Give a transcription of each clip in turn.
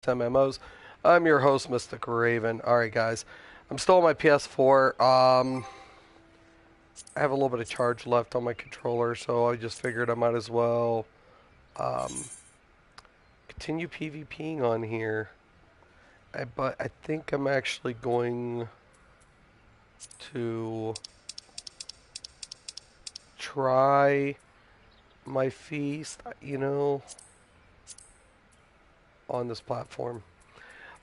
MMOs. I'm your host, Mystic Raven. Alright, guys. I'm still on my PS4. I have a little bit of charge left on my controller, so I just figured I might as well um, continue PvPing on here. But I think I'm actually going to try my feast, on this platform.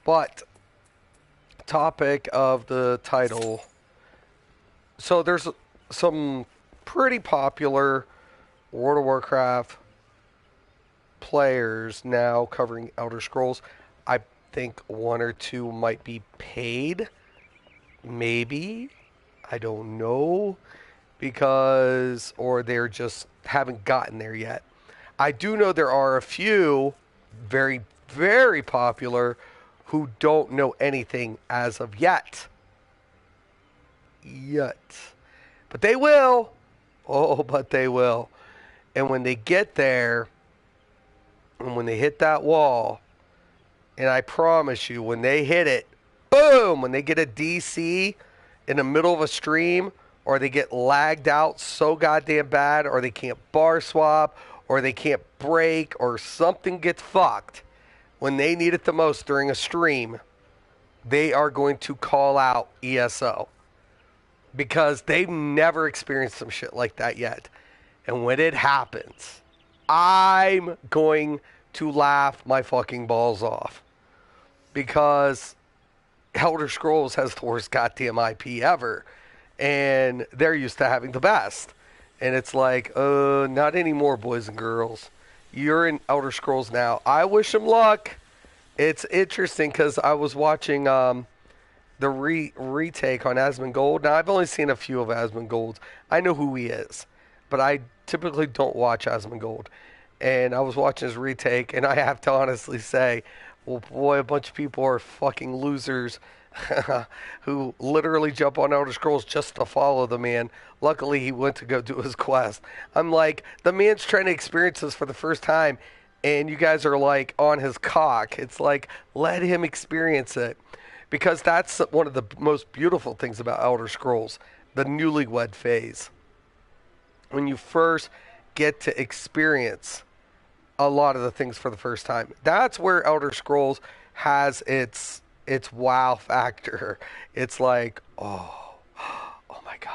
But, topic of the title. So there's some pretty popular World of Warcraft players now covering Elder Scrolls. I think one or two might be paid. Maybe. I don't know. Because, or they're just haven't gotten there yet. I do know there are a few very, very popular who don't know anything as of yet. But they will. Oh, but they will. And when they get there, and when they hit that wall, and I promise you, when they hit it, boom, when they get a DC in the middle of a stream, or they get lagged out so goddamn bad, or they can't bar swap, or they can't break, or something gets fucked, when they need it the most during a stream, they are going to call out ESO. Because they've never experienced some shit like that yet. And when it happens, I'm going to laugh my fucking balls off. Because Elder Scrolls has the worst goddamn IP ever. And they're used to having the best. And it's like, not anymore, boys and girls. You're in Elder Scrolls now. I wish them luck. It's interesting because I was watching the retake on Asmongold. Now, I've only seen a few of Asmongold's. I know who he is. But I typically don't watch Asmongold. And I was watching his retake, and I have to honestly say, well, boy, a bunch of people are fucking losers who literally jump on Elder Scrolls just to follow the man. Luckily, he went to go do his quest. I'm like, the man's trying to experience this for the first time, and you guys are like on his cock. It's like, let him experience it. Because that's one of the most beautiful things about Elder Scrolls, the newlywed phase. When you first get to experience a lot of the things for the first time. That's where Elder Scrolls has its wow factor. It's like, oh my god.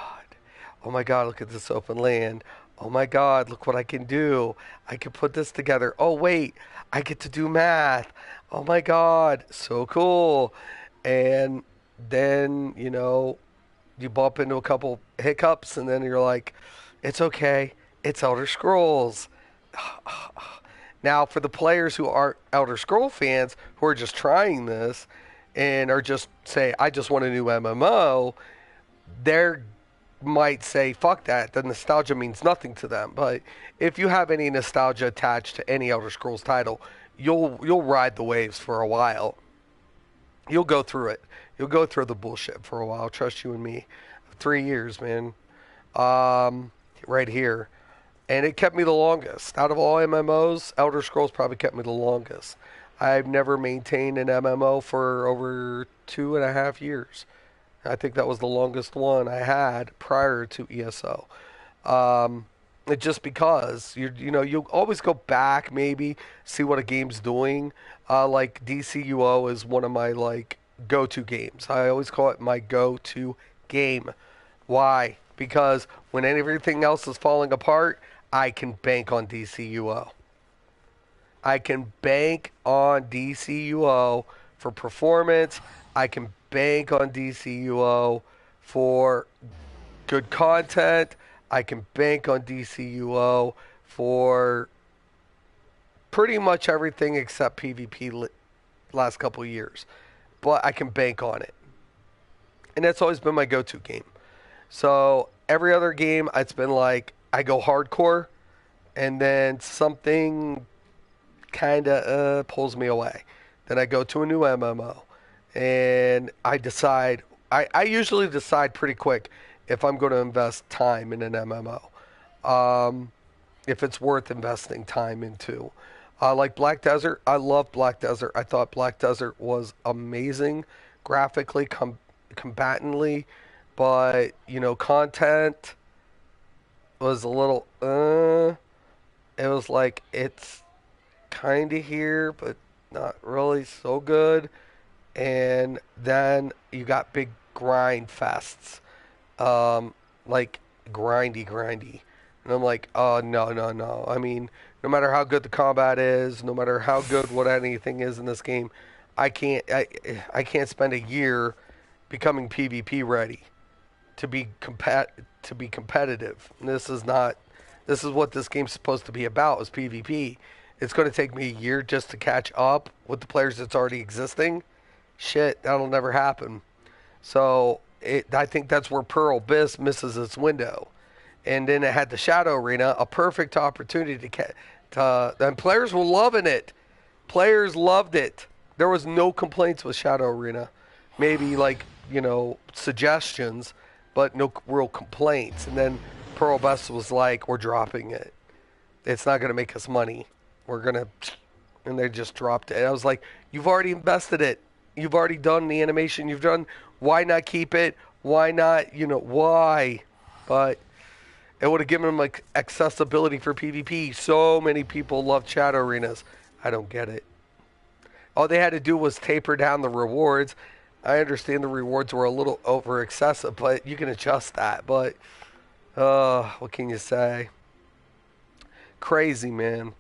Oh my god, look at this open land. Oh my god, look what I can do. I can put this together. Oh wait, I get to do math. Oh my god, so cool. And then, you bump into a couple hiccups and then you're like, it's okay. It's Elder Scrolls. Now, for the players who aren't Elder Scroll fans, who are just trying this and are just say, I just want a new MMO, they might say, fuck that. The nostalgia means nothing to them. But if you have any nostalgia attached to any Elder Scrolls title, you'll ride the waves for a while. You'll go through it. You'll go through the bullshit for a while. Trust you and me. 3 years, man. Right here. And it kept me the longest. Out of all MMOs, Elder Scrolls probably kept me the longest. I've never maintained an MMO for over 2.5 years. I think that was the longest one I had prior to ESO. Just because you'll always go back, maybe see what a game's doing. Like DCUO is one of my go-to games. I always call it my go-to game. Why? Because when everything else is falling apart, I can bank on DCUO. I can bank on DCUO for performance. I can bank on DCUO for good content. I can bank on DCUO for pretty much everything except PvP last couple of years. But I can bank on it. And that's always been my go-to game. So every other game, it's been like, I go hardcore, and then something kind of pulls me away. Then I go to a new MMO, and I usually decide pretty quick if I'm going to invest time in an MMO. If it's worth investing time into. Like Black Desert, I love Black Desert. I thought Black Desert was amazing, graphically, combatantly, but content was a little. It was like it's kind of here, but not really so good. And then you got big grind fests, um, like grindy. And I'm like, oh no, no, no. I mean, no matter how good the combat is, no matter how good what anything is in this game, I can't spend a year becoming PvP ready to be competitive. And this is not. This is what this game's supposed to be about, is PvP. It's going to take me a year just to catch up with the players that's already existing. Shit, that'll never happen. So I think that's where Pearl Abyss misses its window. And then it had the Shadow Arena, a perfect opportunity and players were loving it. Players loved it. There was no complaints with Shadow Arena. Maybe like, suggestions, but no real complaints. And then Pearl Abyss was like, we're dropping it. It's not going to make us money. We're going to... And they just dropped it. And I was like, you've already invested it. You've already done the animation. You've done... Why not keep it? Why not? Why? But it would have given them like accessibility for PvP. So many people love Shadow Arenas. I don't get it. All they had to do was taper down the rewards. I understand the rewards were a little over excessive, but you can adjust that. But what can you say? Crazy, man.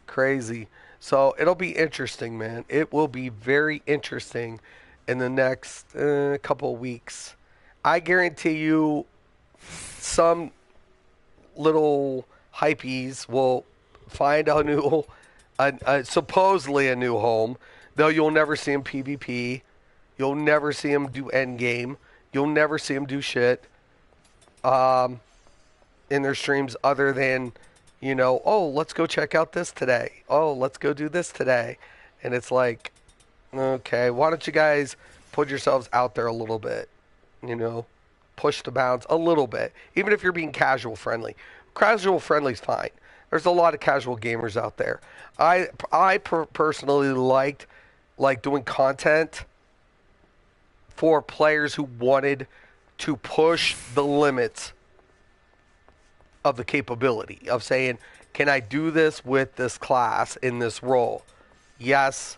Crazy. So it'll be interesting, man. It will be very interesting in the next couple of weeks. I guarantee you some little hypees will find a new, supposedly a new home, though you'll never see them PvP. You'll never see them do endgame. You'll never see them do shit in their streams other than, oh, let's go check out this today. Oh, let's go do this today. And it's like, okay, why don't you guys put yourselves out there a little bit? Push the bounds a little bit. Even if you're being casual friendly. Casual friendly's fine. There's a lot of casual gamers out there. I personally liked doing content for players who wanted to push the limits of the capability of saying, can I do this with this class in this role? Yes,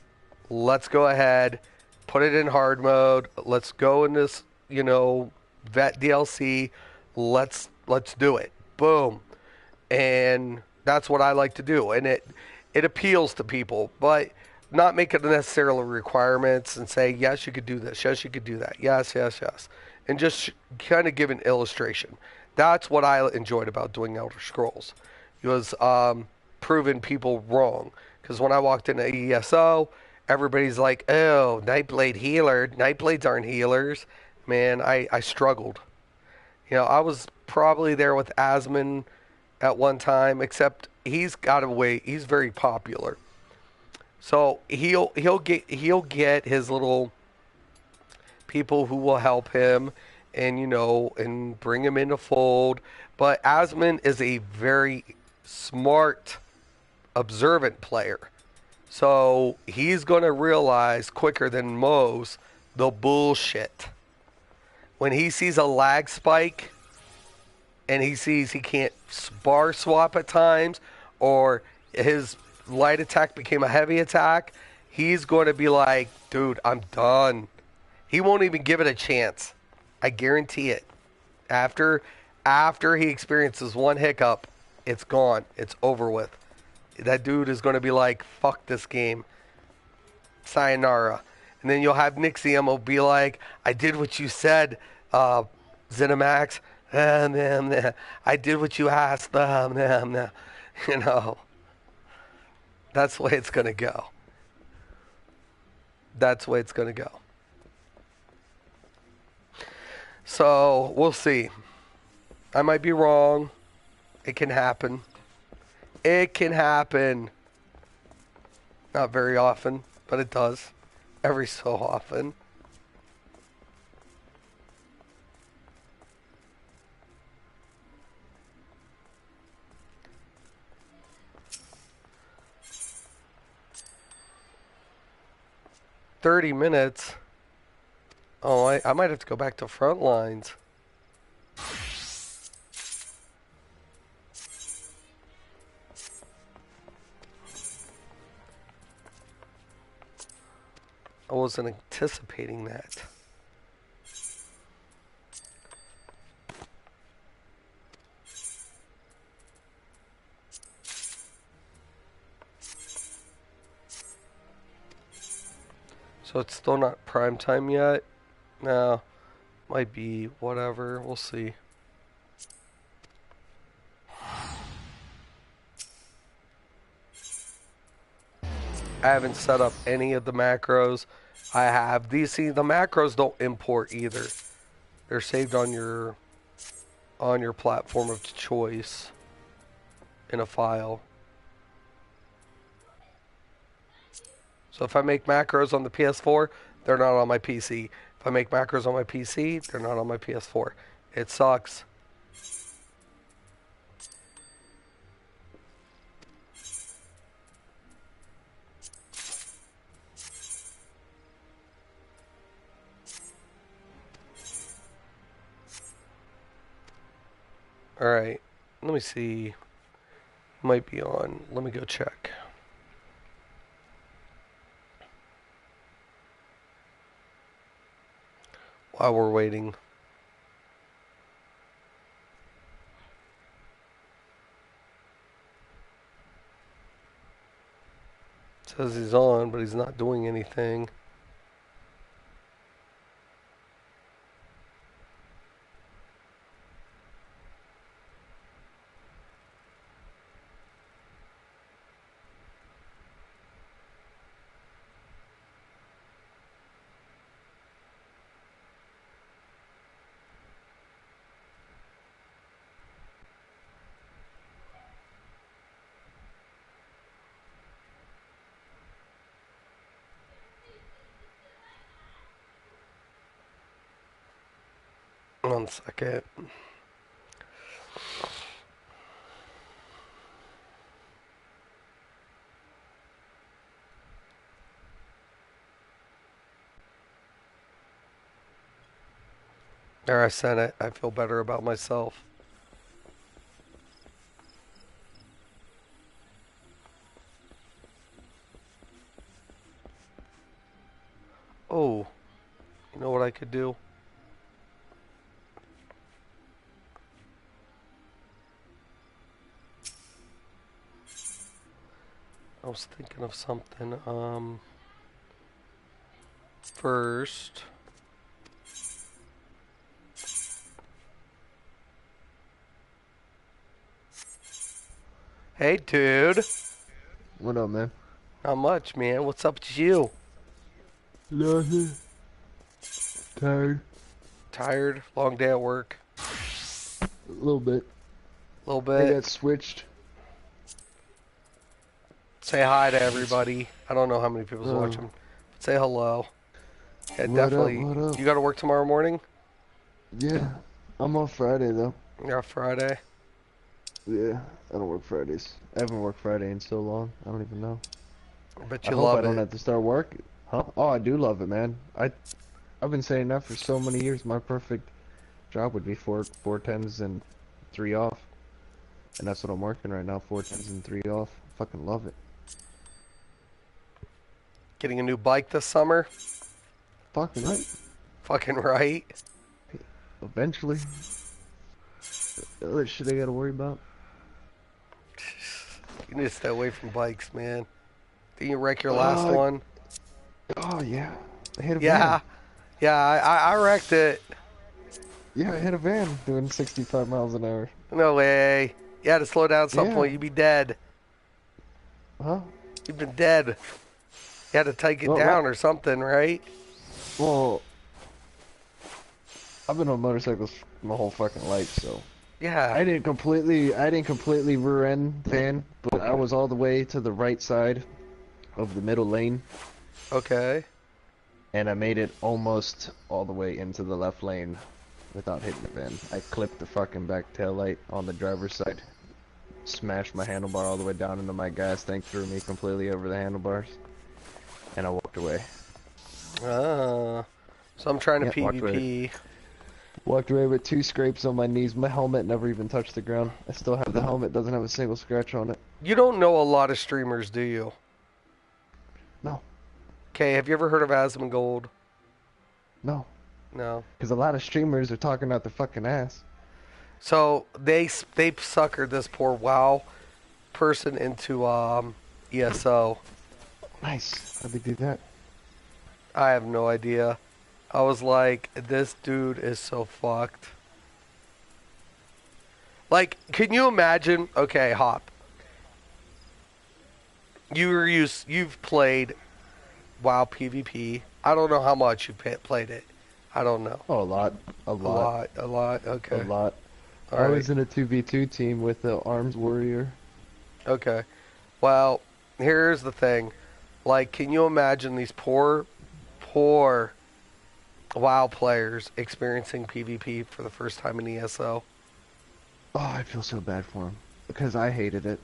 let's go ahead, put it in hard mode. Let's go in this, vet DLC. Let's do it. Boom. And that's what I like to do. And it appeals to people, but not make it necessarily requirements and say, yes, you could do this. Yes, you could do that. Yes. And just kind of give an illustration. That's what I enjoyed about doing Elder Scrolls. It was proving people wrong. Because when I walked into ESO, everybody's like, oh, Nightblade healer. Nightblades aren't healers. Man, I struggled. I was probably there with Asmon at one time, except he's got a way. He's very popular. So he'll get his little people who will help him and and bring him in the fold. But Asmon is a very smart, observant player. So he's going to realize quicker than most the bullshit. When he sees a lag spike and he sees he can't bar swap at times, or his light attack became a heavy attack, he's going to be like, dude, I'm done. He won't even give it a chance. I guarantee it. After he experiences one hiccup, it's gone. It's over with. That dude is going to be like, fuck this game. Sayonara. And then you'll have Nixium will be like, I did what you said, Zenimax. I did what you asked. That's the way it's going to go. That's the way it's going to go. So, we'll see. I might be wrong. It can happen. It can happen. Not very often, but it does. Every so often. 30 minutes. Oh, I might have to go back to front lines. I wasn't anticipating that. So it's still not prime time yet? No. Might be, whatever. We'll see. I haven't set up any of the macros. I have these. See, the macros don't import either. They're saved on your platform of choice in a file. So if I make macros on the PS4, they're not on my PC. If I make macros on my PC, they're not on my PS4. It sucks. Alright, let me see. Might be on. Let me go check. While we're waiting. It says he's on, but he's not doing anything. One second. There, I sent it. I feel better about myself. Oh, you know what I could do? I was thinking of something. First. Hey, dude. What up, man? Not much, man. What's up with you? Nothing. Tired. Tired? Long day at work? A little bit. A little I bit? got switched. Say hi to everybody. I don't know how many people's watching. But say hello. Yeah, What definitely. up, what up? You got to work tomorrow morning? Yeah. I'm off Friday, though. You're off Friday? Yeah. I don't work Fridays. I haven't worked Friday in so long. I don't even know. I bet I you hope love I don't it. have to start work. Huh? Oh, I do love it, man. I've been saying that for so many years. My perfect job would be four tens and 3 off. And that's what I'm working right now. 4 tens and 3 off. Fucking love it. Getting a new bike this summer? Fucking right. Fucking right. Eventually. The other shit I gotta worry about. You need to stay away from bikes, man. Didn't you wreck your last one? Oh, yeah. I hit a Yeah. van. Yeah, I wrecked it. Yeah, I hit a van doing 65 miles an hour. No way. You had to slow down at some Yeah. point. You'd be dead. Huh? You've been dead. You had to take it down or something, right? Well, I've been on motorcycles my whole fucking life, so. Yeah. I didn't completely rear end van, but I was all the way to the right side of the middle lane. Okay. And I made it almost all the way into the left lane without hitting the van. I clipped the fucking back tail light on the driver's side. Smashed my handlebar all the way down into my gas tank, threw me completely over the handlebars. And I walked away. So I'm trying to Yeah, PvP. walked away with 2 scrapes on my knees. My helmet never even touched the ground. I still have the helmet, doesn't have a single scratch on it. You don't know a lot of streamers, do you? No, Okay, have you ever heard of Asmongold? no. No. Because a lot of streamers are talking out their fucking ass. So they suckered this poor WoW person into ESO. Nice. How'd they do that? I have no idea. I was like, this dude is so fucked. Like, can you imagine? Okay, Hop. You've played WoW PvP. I don't know how much you played it. I don't know. Oh, a lot. A A lot. lot, a lot. A Okay. lot. All I right. was in a 2v2 team with the Arms Warrior. Okay. Well, here's the thing. Like, can you imagine these poor WoW players experiencing PvP for the first time in ESO? Oh, I feel so bad for him. Because I hated it.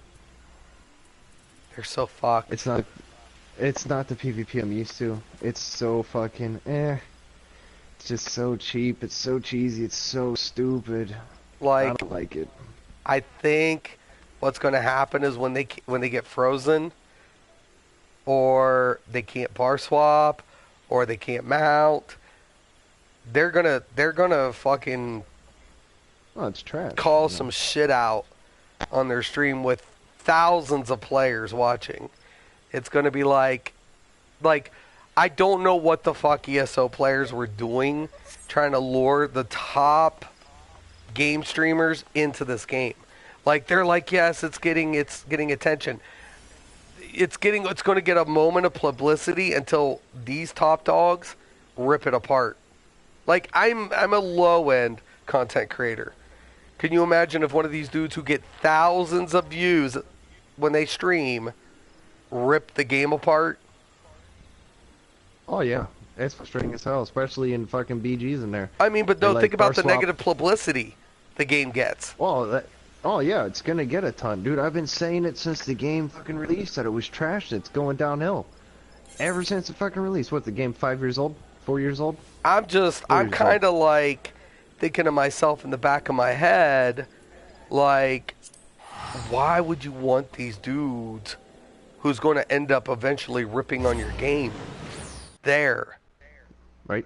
They're so fucked. It's not the PvP I'm used to. It's so fucking It's just so cheap. It's so cheesy. It's so stupid. I Like, don't like it. I think what's going to happen is when they get frozen, or they can't bar swap, or they can't mount, they're gonna fucking Oh, it's trash. call some shit out on their stream with thousands of players watching. It's gonna be like I don't know what the fuck ESO players were doing trying to lure the top game streamers into this game. Like they're like, yes, it's getting attention. It's going to get a moment of publicity until these top dogs rip it apart. Like I'm a low end content creator. Can you imagine if one of these dudes who get thousands of views when they stream rip the game apart? Oh yeah, it's frustrating as hell, especially in fucking BGs in there. I mean, but They no, like think about bar the swap. negative publicity the game gets. Oh yeah, it's gonna get a ton, dude. I've been saying it since the game fucking released that it was trash. It's going downhill. Ever since the fucking release. What, the game 5 years old? 4 years old? I'm kind of like thinking to myself in the back of my head, like, why would you want these dudes who's going to end up eventually ripping on your game there? Right?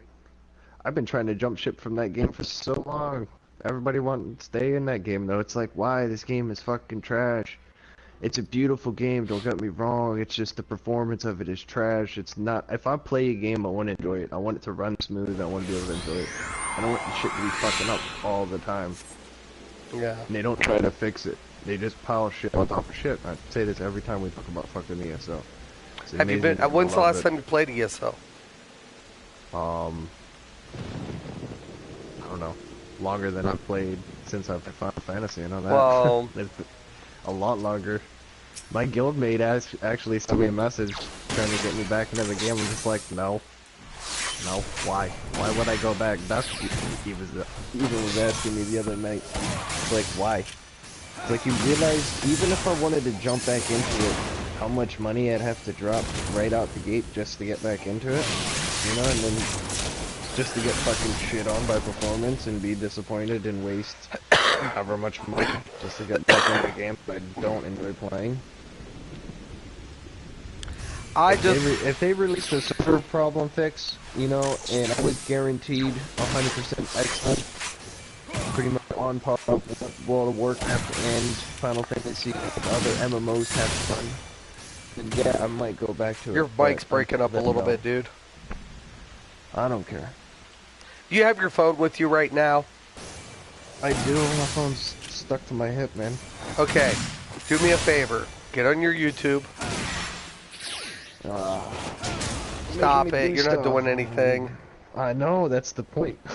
I've been trying to jump ship from that game for so long. Everybody wants to stay in that game though. It's like, why? This game is fucking trash. It's a beautiful game, don't get me wrong. It's just the performance of it is trash. It's not. If I play a game, I want to enjoy it. I want it to run smooth. I want to be able to enjoy it. I don't want the shit to be fucking up all the time. Yeah. And they don't try to fix it. They just pile shit on top of shit. I say this every time we talk about fucking ESO. Have you been? When's the last time you played ESO? I don't know. Longer than I've played since I've played Final Fantasy. I know that. Well, It's a lot longer. My guildmate actually sent me a message trying to get me back into the game. I'm just like, no. No, why? Why would I go back? That's what he was asking me the other night. It's like, why? It's like, you realize, even if I wanted to jump back into it, how much money I'd have to drop right out the gate just to get back into it? You know, and then just to get fucking shit on by performance and be disappointed and waste however much money just to get back into a game that I don't enjoy playing. If they released a server problem fix, you know, and I was guaranteed 100% excellent, pretty much on par with what World of Warcraft and Final Fantasy and other MMOs have done, then yeah, I might go back to it. your mic's breaking up a little bit, dude. I don't care. Do you have your phone with you right now? I do. My phone's stuck to my hip, man. Okay, do me a favor. Get on your YouTube. Stop it. You're not doing anything. I know, that's the point. I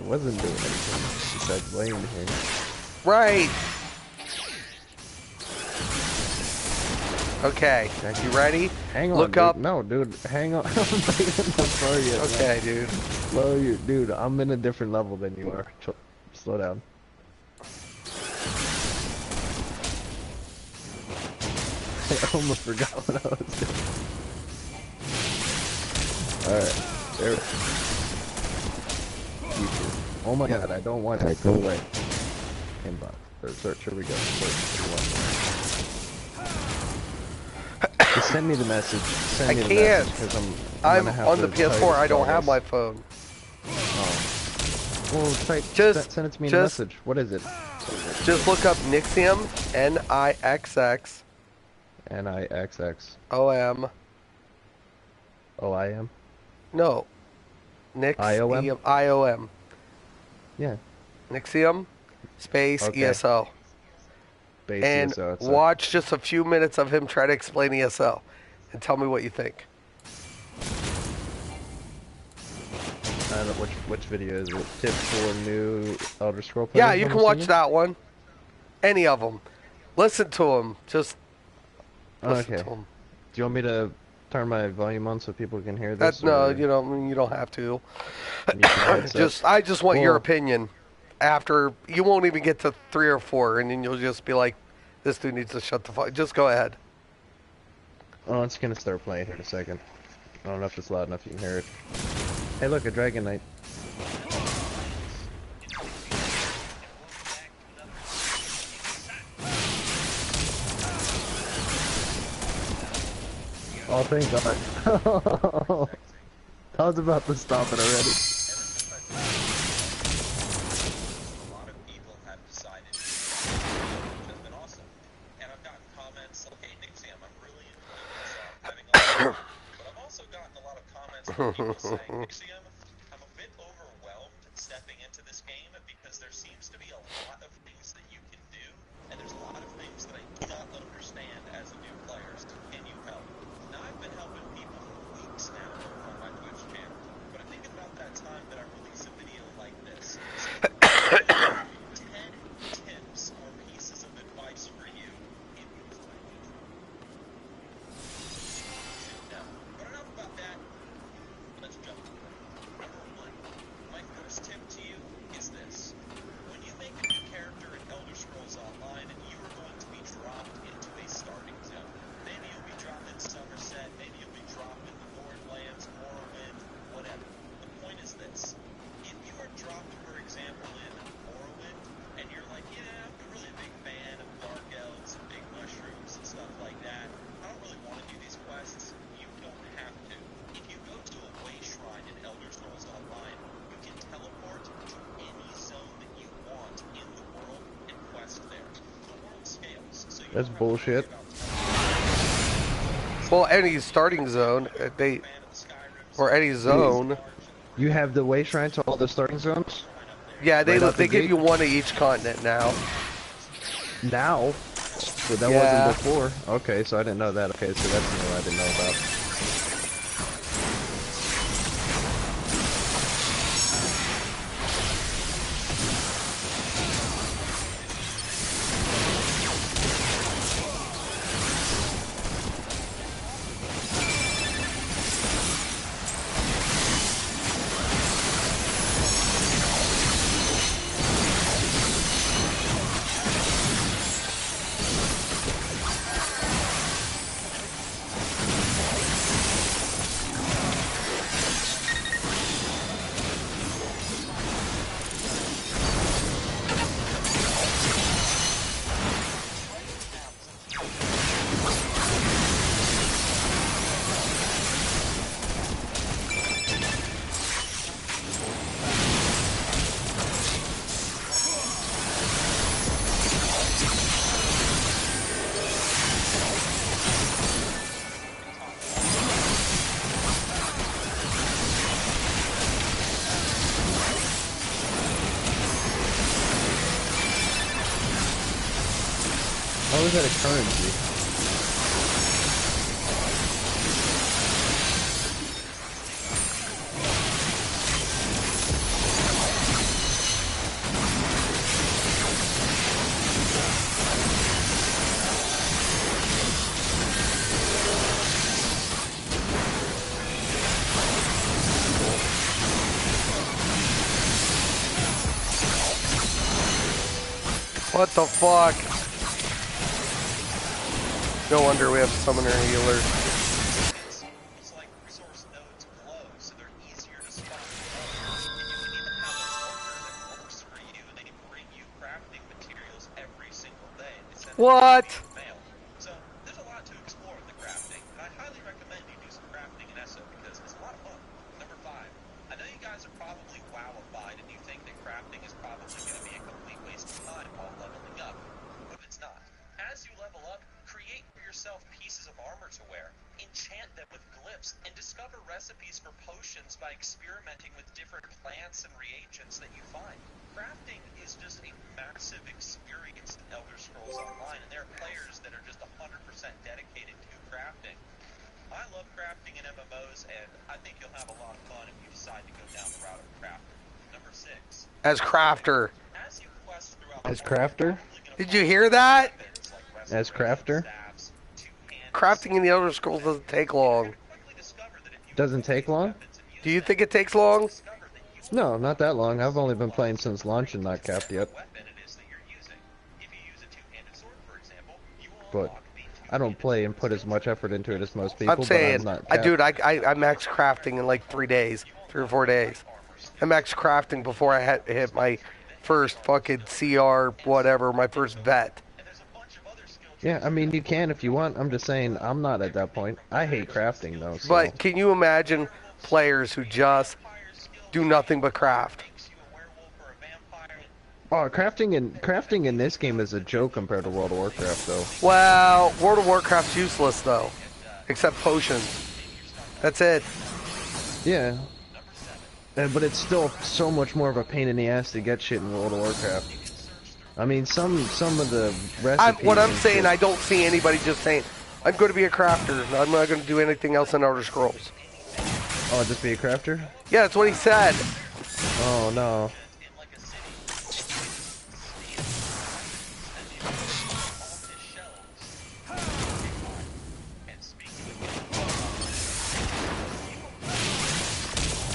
wasn't doing anything besides laying here. Right. Okay, you ready? Hang on, Look dude. up. No, dude, hang on. I'm not sorry yet, Okay, dude. Slow your, dude, I'm in a different level than you are. Slow down. I almost forgot what I was doing. Alright. There. YouTube. Oh my god, I don't want that. Go away. Inbox. Or search. Here we go. Search. Just send me the message. Send me the message because I'm gonna have on to the tell you to PS4. I don't spell have this. my phone. Oh. Well, send it to me in a message. What is it? Just look up Nixium, Nixx. Nixx. OM. OIM? No. Nix. IOM? IOM. Yeah. Nixium, space, Okay. ESO. Base And ESO. watch just a few minutes of him try to explain ESO. And tell me what you think. I don't know which video is it? Tip for new Elder Scroll player? Yeah, you can watch that one. Any of them. Listen to them. Just listen to them. Do you want me to turn my volume on so people can hear this? No, you don't have to. I just want your Well, opinion. After you won't even get to 3 or 4, and then you'll just be like, "This dude needs to shut the fuck." Just go ahead. Oh, it's gonna start playing here in a second. I don't know if it's loud enough you can hear it. Hey, look, a Dragon Knight. Oh, thank God. I was about to stop it already. A lot of people have decided, which has been awesome. And I've gotten comments like, hey, Nixium, I'm really enjoying this. I'm having a lot of fun. But I've also gotten a lot of comments from people saying, Nixium, I'm a bit overwhelmed stepping into this game because there seems to be a lot of things that you can do, and there's a lot of things that I do not understand as a new player. So can you help? Now, I've been helping people for weeks now on my Twitch channel, but I think it's about that time that I release a video like this. So 10 tips or pieces of advice for you in this now, but enough about that. Let's jump. Number 1. My first tip to you is this. When you make a new character in Elder Scrolls Online, you are going to be dropped into a starting zone. Maybe you'll be dropped in Somerset, maybe you'll be dropped in the Northlands, Morrowind, whatever. The point is this. If you are dropped, for example, in Morrowind, and you're like, yeah, I'm really a big fan of dark elves and big mushrooms and stuff like that, I don't really want to do these quests, you don't have to. If you go to a way shrine in Elder Scrolls Online, you can teleport to any zone that you want in the world and quest there. The world scales, so you That's don't have bullshit. to worry about Well, any starting zone, or any zone. You have the way shrine to all the starting zones? Yeah, Right out the they give gate? you one of each continent now. Now? But that Yeah. wasn't before. Okay, so I didn't know that. Okay, so that's new I didn't know about. How is that a currency? What the fuck? No wonder we have summoner and healer. it's like resource nodes close. What? Fail. So there's a lot to explore with the crafting, and I highly recommend you do some crafting in ESO because it's a lot of fun. Number 5. I know you guys are probably WoWified and you think that crafting is probably going to be a complete waste of time while leveling up, but it's not. As you level up, create for yourself pieces of armor to wear, enchant them with glyphs, and discover recipes for potions by experimenting with different plants and reagents that you find. Crafting is just a massive experience in Elder Scrolls Online, and there are players that are just 100% dedicated to crafting. I love crafting in MMOs, and I think you'll have a lot of fun if you decide to go down the route of crafter. Number 6. As crafter. As you quest throughout As crafter? Did you hear that? As crafter? Crafting in the Elder Scrolls doesn't take long. Doesn't take long? Do you think it takes long? No, not that long. I've only been playing since launch and not capped yet. But I don't play and put as much effort into it as most people. I'm saying, but I'm not dude, I maxed crafting in like 3 days, 3 or 4 days. I maxed crafting before I had hit my first fucking CR, whatever, my first vet. Yeah, I mean, you can if you want. I'm just saying, I'm not at that point. I hate crafting, though. So. But can you imagine players who just do nothing but craft? Oh, crafting in this game is a joke compared to World of Warcraft, though. Well, World of Warcraft's useless, though. Except potions. That's it. Yeah. But it's still so much more of a pain in the ass to get shit in World of Warcraft. I mean, some of the recipes... What I'm saying, I don't see anybody just saying, I'm going to be a crafter. I'm not going to do anything else in Elder Scrolls. Oh, just be a crafter? Yeah, that's what he said. Oh, no.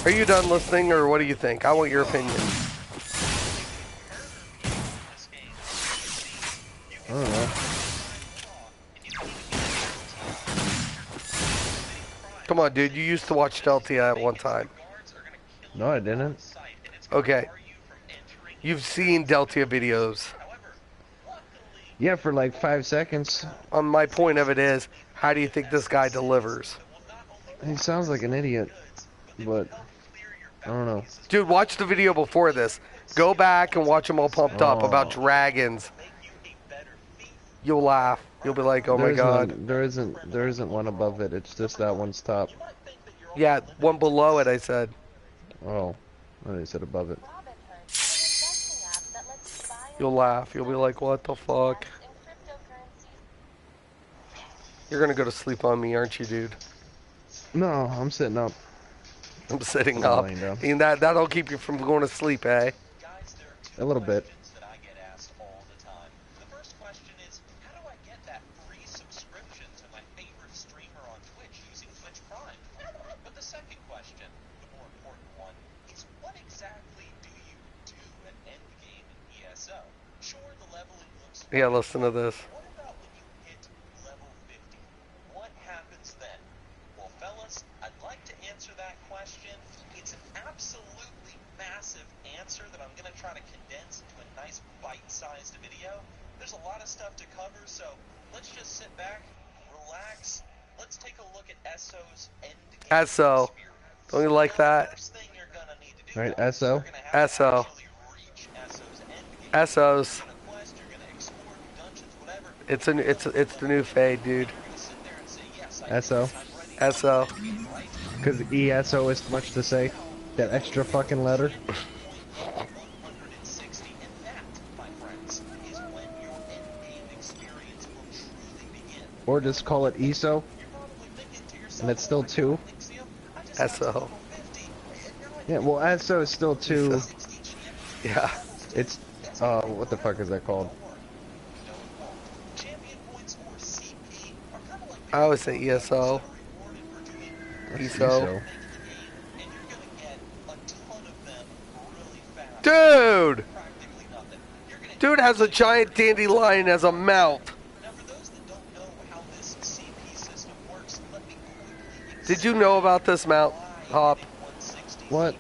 Are you done listening, or what do you think? I want your opinion. I don't know. Come on, dude. You used to watch Deltia at one time. No, I didn't. Okay. You've seen Deltia videos. Yeah, for like 5 seconds. My point of it is, how do you think this guy delivers? He sounds like an idiot, but I don't know. Dude, watch the video before this. Go back and watch them all pumped up about dragons. You'll laugh. You'll be like, oh my god. There isn't one above it. It's just that one's top. Yeah, one below it, I said. Oh, I said above it. You'll laugh. You'll be like, what the fuck? You're gonna go to sleep on me, aren't you, dude? No, I'm sitting up. I'm sitting up. And that'll keep you from going to sleep, eh? A little bit. Yeah, listen to this. What about when you hit level 50? What happens then? Well, fellas, I'd like to answer that question. It's an absolutely massive answer that I'm going to try to condense into a nice bite-sized video. There's a lot of stuff to cover, so let's just sit back, relax. Let's take a look at ESO's endgame. ESO. Don't you like that? First thing you're going to need to do, right, ESO? ESO. ESO's. It's the new fade, dude. ESO? ESO. Because ESO is much to say. That extra fucking letter. Or just call it ESO. And it's still 2. ESO. Yeah, well, ESO is still 2. Yeah. It's, what the fuck is that called? I always say ESO. ESO. Dude! Dude has a giant dandelion as a mount. Did you know about this mount, Hop? What?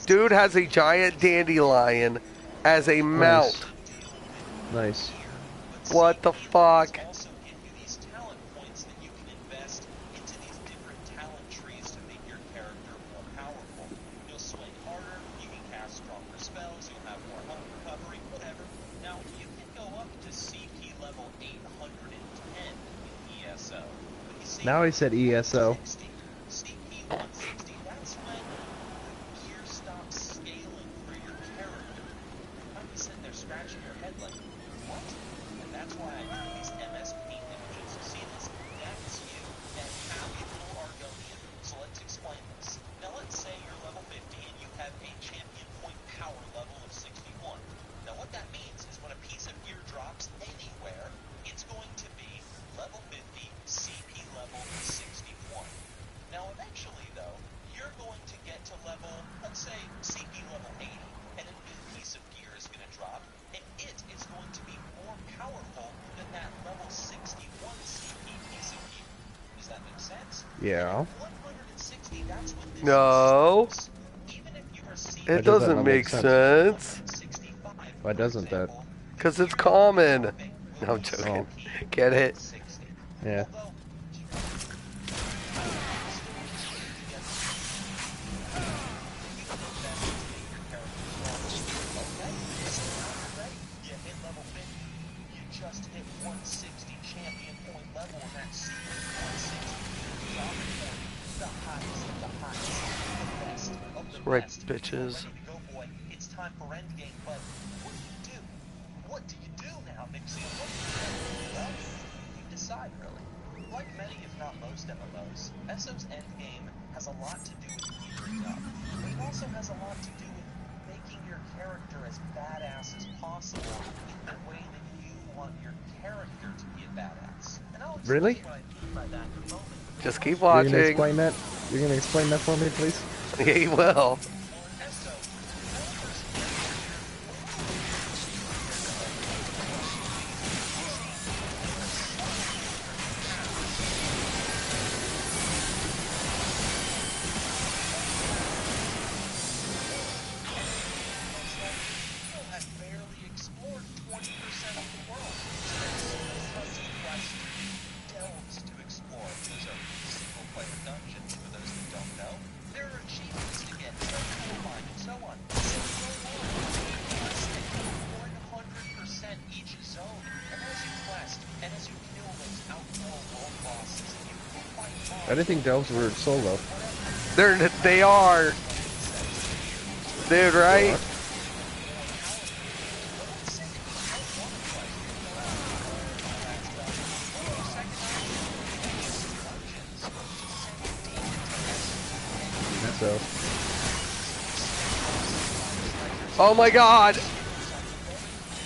Dude has a giant dandelion as a mount. Nice. What the fuck? Also give you these talent points that you can invest into these different talent trees to make your character more powerful. You'll swing harder, you can cast stronger spells, you'll have more health recovery, whatever. Now, you can go up to CP level 810 in ESO. But you see, Now he said ESO. CP 160, that's when the gear stops scaling for your character. You might be sitting there scratching your head like, what? And that's why I drew these MS Paint images. See this? That's you at happy little Argonian. So let's explain this. Now let's say you're level 50 and you have a champion point power level of 61. Now what that means is when a piece of gear drops anywhere, it's going to be level 50, CP level 61. Now eventually though, you're going to get to level, let's say CP level 80, and a new piece of gear is going to drop, and it is going to be more powerful than that level 61 CP piece of gear. Does that make sense? Yeah. 160, that's when this No. stops. Even if you are CP It Why does that doesn't not make make sense? sense. 65, Why doesn't that? Because it's common. No, I'm joking. Get it? 60. Yeah. Although, you hit level 50, you just hit 160 champion point level, and that's 160. Drop it for you. The highest of the highest. The best of the Right, best. bitches. You're ready to go, boy. It's time for endgame, but what do you do? What do you do now, Nixie? What do you do? Well, you decide, really. Like many, if not most MMOs, ESO's endgame has a lot to do with gearing up, but it also has a lot to do with making your character as badass as possible in the way that you want your character to be a badass. And I'll explain Really? what I mean by that in a moment. Just keep You're gonna watching. explain that? You're gonna explain that for me, please? Yeah, you will. Well, in ESO, developers have barely explored 20% of the world. So there's so many custom quests delves to explore. Those are single-player dungeons, for those that don't know. There are achievements to get, treasure to find, and so on. So go on, keep questing, 100% each zone. And as you quest, and as you kill those outlaw world bosses, and you fight I didn't think delves were solo. They are. Dude, right? So Oh my god!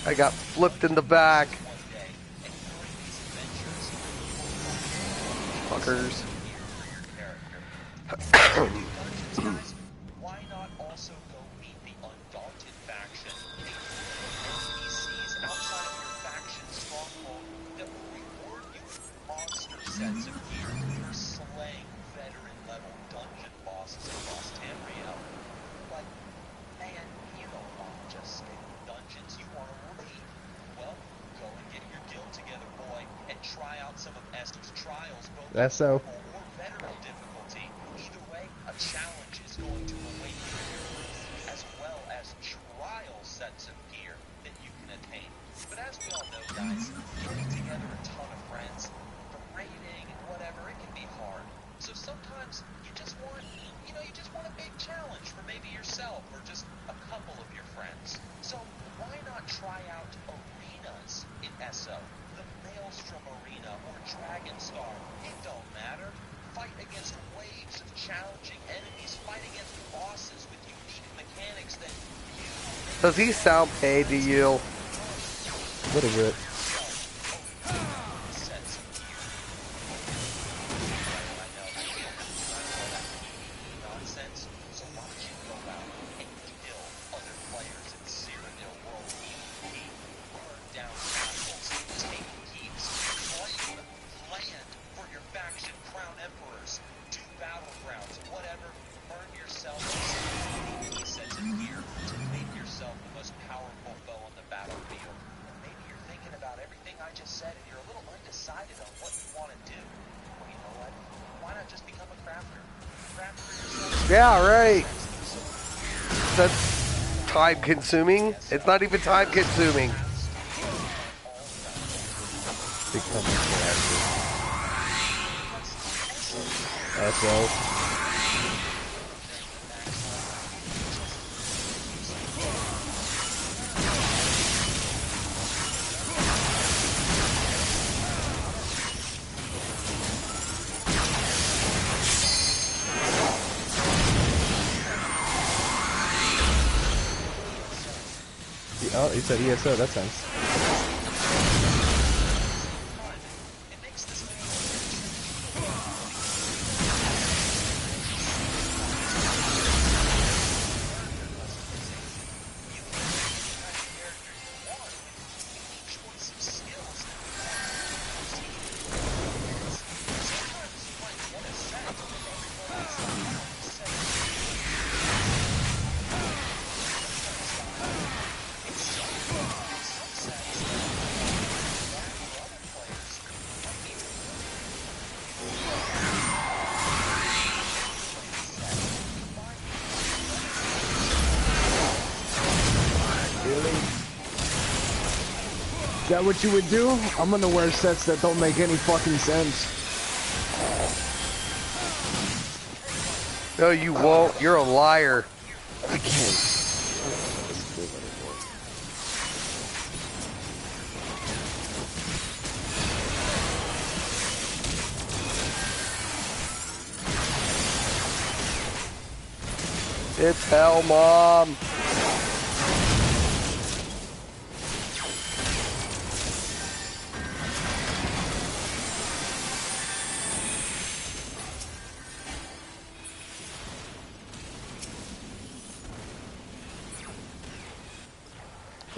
I got flipped in the back. Fuckers. Why not also go meet the Undaunted faction? They NPCs outside of your faction stronghold that will reward you with monster sets of gear for slaying veteran-level dungeon bosses across Tamriel. Like, man, you don't want to just stay in dungeons, you want to raid. Well, go and get your guild together, boy, and try out some of ESO's trials, both that's so. normal or veteran difficulty. Either way, a challenge is going to await you in your group, as well as trial sets of gear that you can attain. But as we all know, guys, getting together a ton of friends for raiding and whatever, it can be hard. So sometimes you just want, you just want a big challenge for maybe yourself or just a couple of your friends. So why not try out arenas in ESO? The Maelstrom Arena or Dragonstar, it don't matter. Fight against waves of challenging enemies, fight against bosses with unique mechanics that you... Does he sound paid to you? A little bit. Sets of gear. I know. Nonsense. So why don't you go out and kill other players in Cyrodiil World PvP, burn down castles, take keeps, claim land for your faction crown emperors, do battlegrounds, whatever, earn yourself PvP sets of gear to make yourself the most powerful foe on the battlefield. Or maybe you're thinking about Yeah, right. That's time consuming. It's not even time consuming. Become ESO. Oh, he said ESO, that sounds. Is that what you would do? I'm gonna wear sets that don't make any fucking sense. No, you won't. You're a liar. I can't. It's hell, Mom.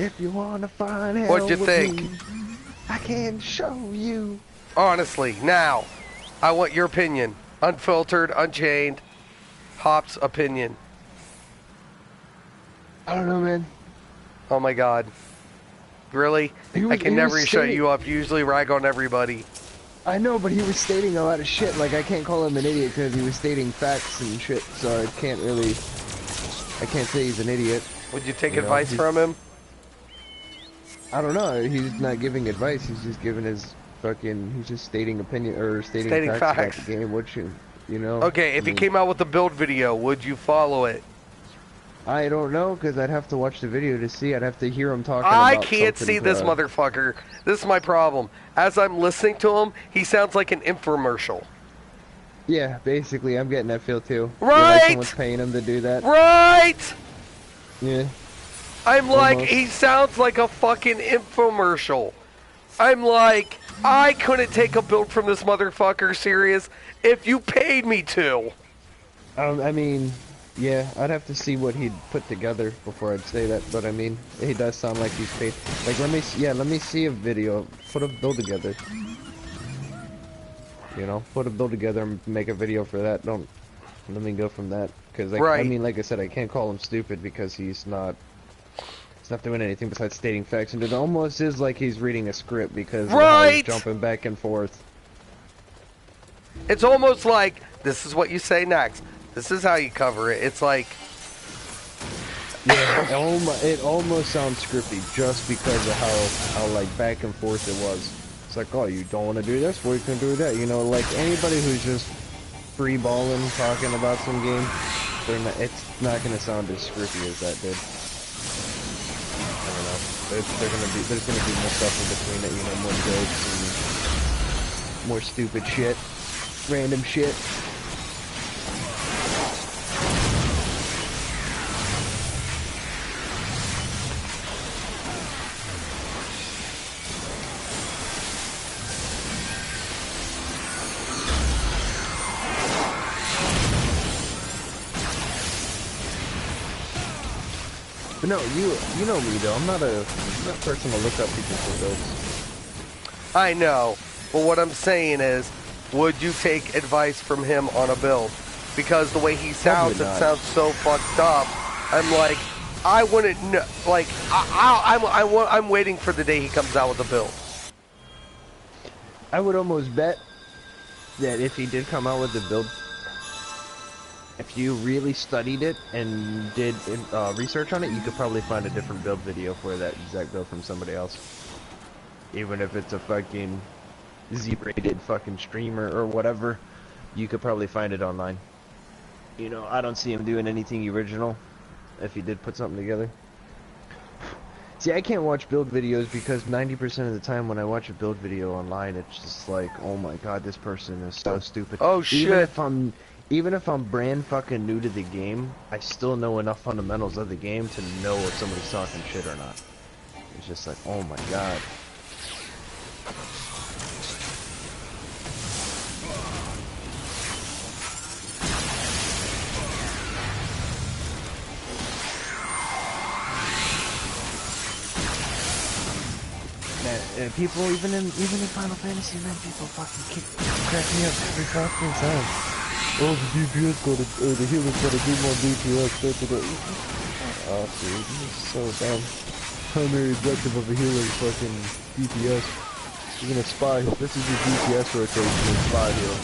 If you wanna find hell What'd you with think? me, I can show you. Honestly, now, I want your opinion. Unfiltered, unchained, Hop's opinion. I don't know, man. Oh my god. Really? I can never shut you up. You usually rag on everybody. I know, but he was stating a lot of shit. Like, I can't call him an idiot because he was stating facts and shit, so I can't say he's an idiot. Would you take advice from him? I don't know. He's not giving advice. He's just giving his he's just stating opinion, or stating facts about the game, which, you know. Okay, if he came out with a build video, would you follow it? I don't know, because I'd have to watch the video to see. I'd have to hear him talking I about can't see this motherfucker. This is my problem. As I'm listening to him, he sounds like an infomercial. Yeah, basically, I'm getting that feel too. Right! Like someone's paying him to do that. Right! Yeah. I'm like, he sounds like a fucking infomercial. I'm like, I couldn't take a build from this motherfucker serious if you paid me to. I mean, yeah, I'd have to see what he'd put together before I'd say that, but I mean, he does sound like he's paid. Like, let me see a video, put a build together. You know, put a build together and make a video for that. Let me go from that. Because, like, I mean, like I said, I can't call him stupid because he's not doing anything besides stating facts, and it almost is like he's reading a script because of how he's jumping back and forth. It's almost like, this is what you say next. This is how you cover it. It's like... Yeah, it almost sounds scripty just because of how like, back and forth it was. It's like, oh, you don't want to do this? Well, you can do that. You know, like, anybody who's just free-balling, talking about some game, it's not going to sound as scripty as that did. I don't know. There's gonna be more stuff in between it, you know, more jokes and more stupid shit, random shit. But no, you know me though. I'm not a person to look up people for builds. I know, but what I'm saying is, would you take advice from him on a build? Because the way he sounds, it sounds so fucked up. I'm like, I wouldn't know. Like, I'm waiting for the day he comes out with a build. I would almost bet that if he did come out with a build, If you really studied it and did research on it, you could probably find a different build video for that exact build from somebody else. Even if it's a fucking Z-rated fucking streamer or whatever, you could probably find it online. You know, I don't see him doing anything original if he did put something together. See, I can't watch build videos because 90% of the time when I watch a build video online, it's just like, oh my god, this person is so stupid. Oh shit. Even if I'm brand fucking new to the game, I still know enough fundamentals of the game to know if somebody's talking shit or not. It's just like, oh my god. Man, people even in Final Fantasy, man, people fucking crack me up every fucking time. Oh, the DPS the healer's gotta do more DPS. Oh, dude, this is so dumb. Primary objective of a healer is fucking DPS. You're gonna spy heal. This is your DPS rotation and spy heal.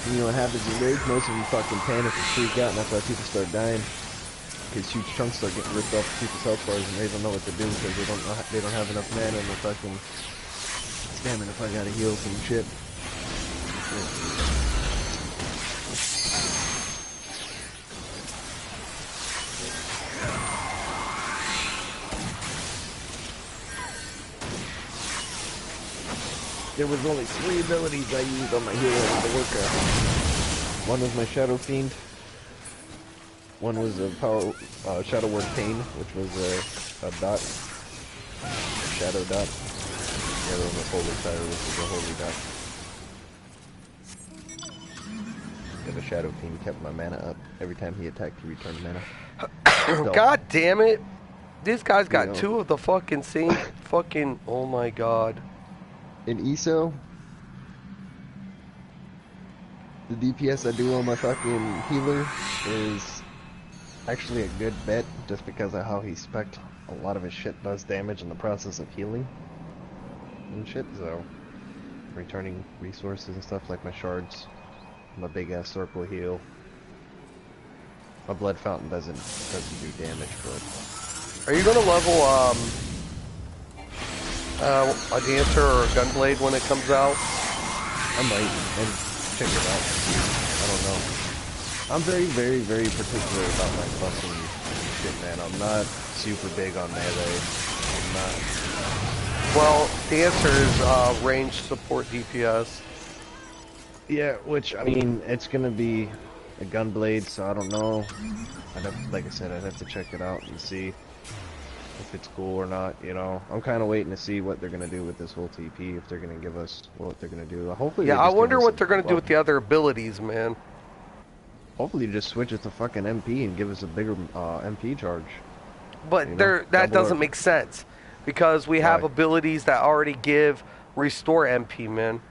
You know what happens in raids? Most of them fucking panic and freak out, and that's why people start dying. Because huge chunks start getting ripped off people's health bars, and they don't know what to do because they don't have enough mana and the fucking stamina if I gotta heal some shit. There was only 3 abilities I used on my healer in the workout. One was my Shadow Fiend. One was a Shadow Word Pain, which was a dot. Shadow dot. The other one was Holy Fire, which was a Holy dot. Yeah, the Shadow Fiend kept my mana up. Every time he attacked, he returned mana. God damn it. This guy's got 2 of the fucking same fucking... Oh my god. In ESO, the DPS I do on my fucking healer is actually a good bet just because of how he spec'd. A lot of his shit does damage in the process of healing and shit, so returning resources and stuff like my shards, my big ass circle heal. My blood fountain doesn't do damage, but Are you gonna level a dancer or a gunblade when it comes out? I might, and check it out. I don't know. I'm very, very, very particular about my fucking shit, man. I'm not super big on melee. I'm not. Well, dancers range support DPS. Yeah, which, I mean, it's gonna be a gunblade, so I don't know. Like I said, I'd have to check it out and see if it's cool or not, you know. I'm kind of waiting to see what they're gonna do with this whole TP, if they're gonna give us what they're gonna do. Hopefully, Yeah, I wonder what they're gonna do with the other abilities, man. Hopefully, just switch it to fucking MP and give us a bigger MP charge. But You know, that double doesn't our- make sense because we have Why? abilities that already give restore MP, man.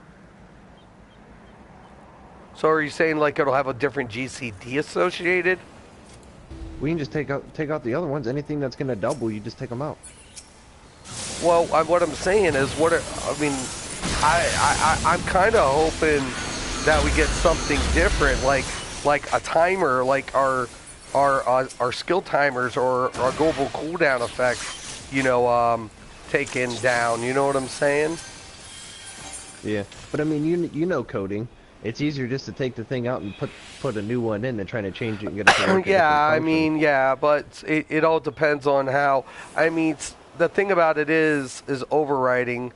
So are you saying like it'll have a different GCD associated? We can just take out the other ones. Anything that's gonna double, you just take them out. Well, what I'm saying is, I'm kind of hoping that we get something different, like a timer, like our skill timers or our global cooldown effect, taken down. You know what I'm saying? Yeah, but I mean, you know coding. It's easier just to take the thing out and put a new one in than trying to change it and get it to work. Yeah, I mean, yeah, but it all depends on how. I mean, the thing about it is overriding,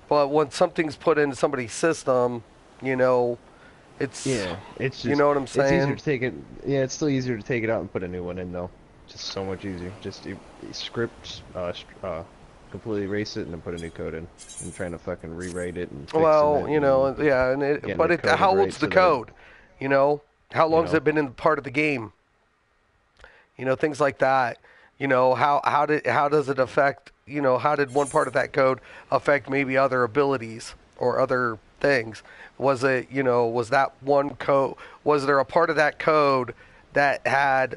but when something's put into somebody's system, it's it's just, you know what I'm saying. It's easier to take it. Yeah, it's still easier to take it out and put a new one in though. Just so much easier. Just script, completely erase it and then put a new code in. And trying to fucking rewrite it and fix Well, it yeah, how old's the code? How long's know. it been in part of the game? Things like that. How does it affect? How did one part of that code affect maybe other abilities or other things? Was it, was that one code? Was there a part of that code that had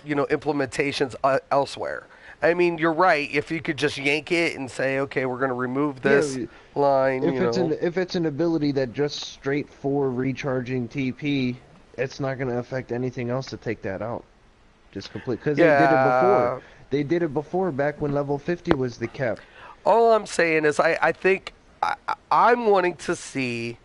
implementations elsewhere. I mean, you're right. If you could just yank it and say, okay, we're going to remove Yeah, this line, if it's an ability that just straight for recharging TP, it's not going to affect anything else to take that out. Just complete, because they did it before. Yeah. They did it before, back when level 50 was the cap. All I'm saying is I think I'm wanting to see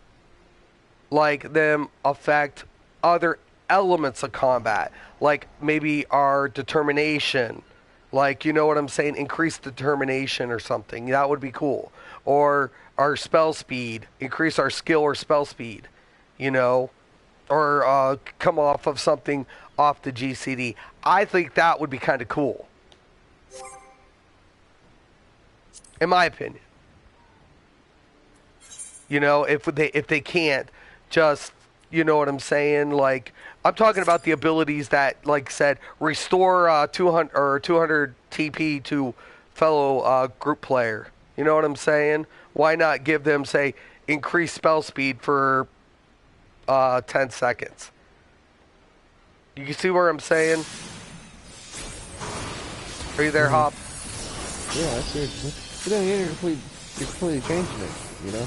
like them affect other elements of combat, like maybe our determination, like you know what I'm saying, increase determination or something. That would be cool. Or our spell speed, increase our skill or spell speed, you know, or come off of something off the GCD. I think that would be kind of cool, in my opinion. You know, if they can't just, you know what I'm saying, like I'm talking about the abilities that, like said, restore 200 TP to fellow group player. You know what I'm saying? Why not give them, say, increased spell speed for 10 seconds? You see where I'm saying? Are you there, Hop? Yeah, I see. But then you're completely changing it, you know?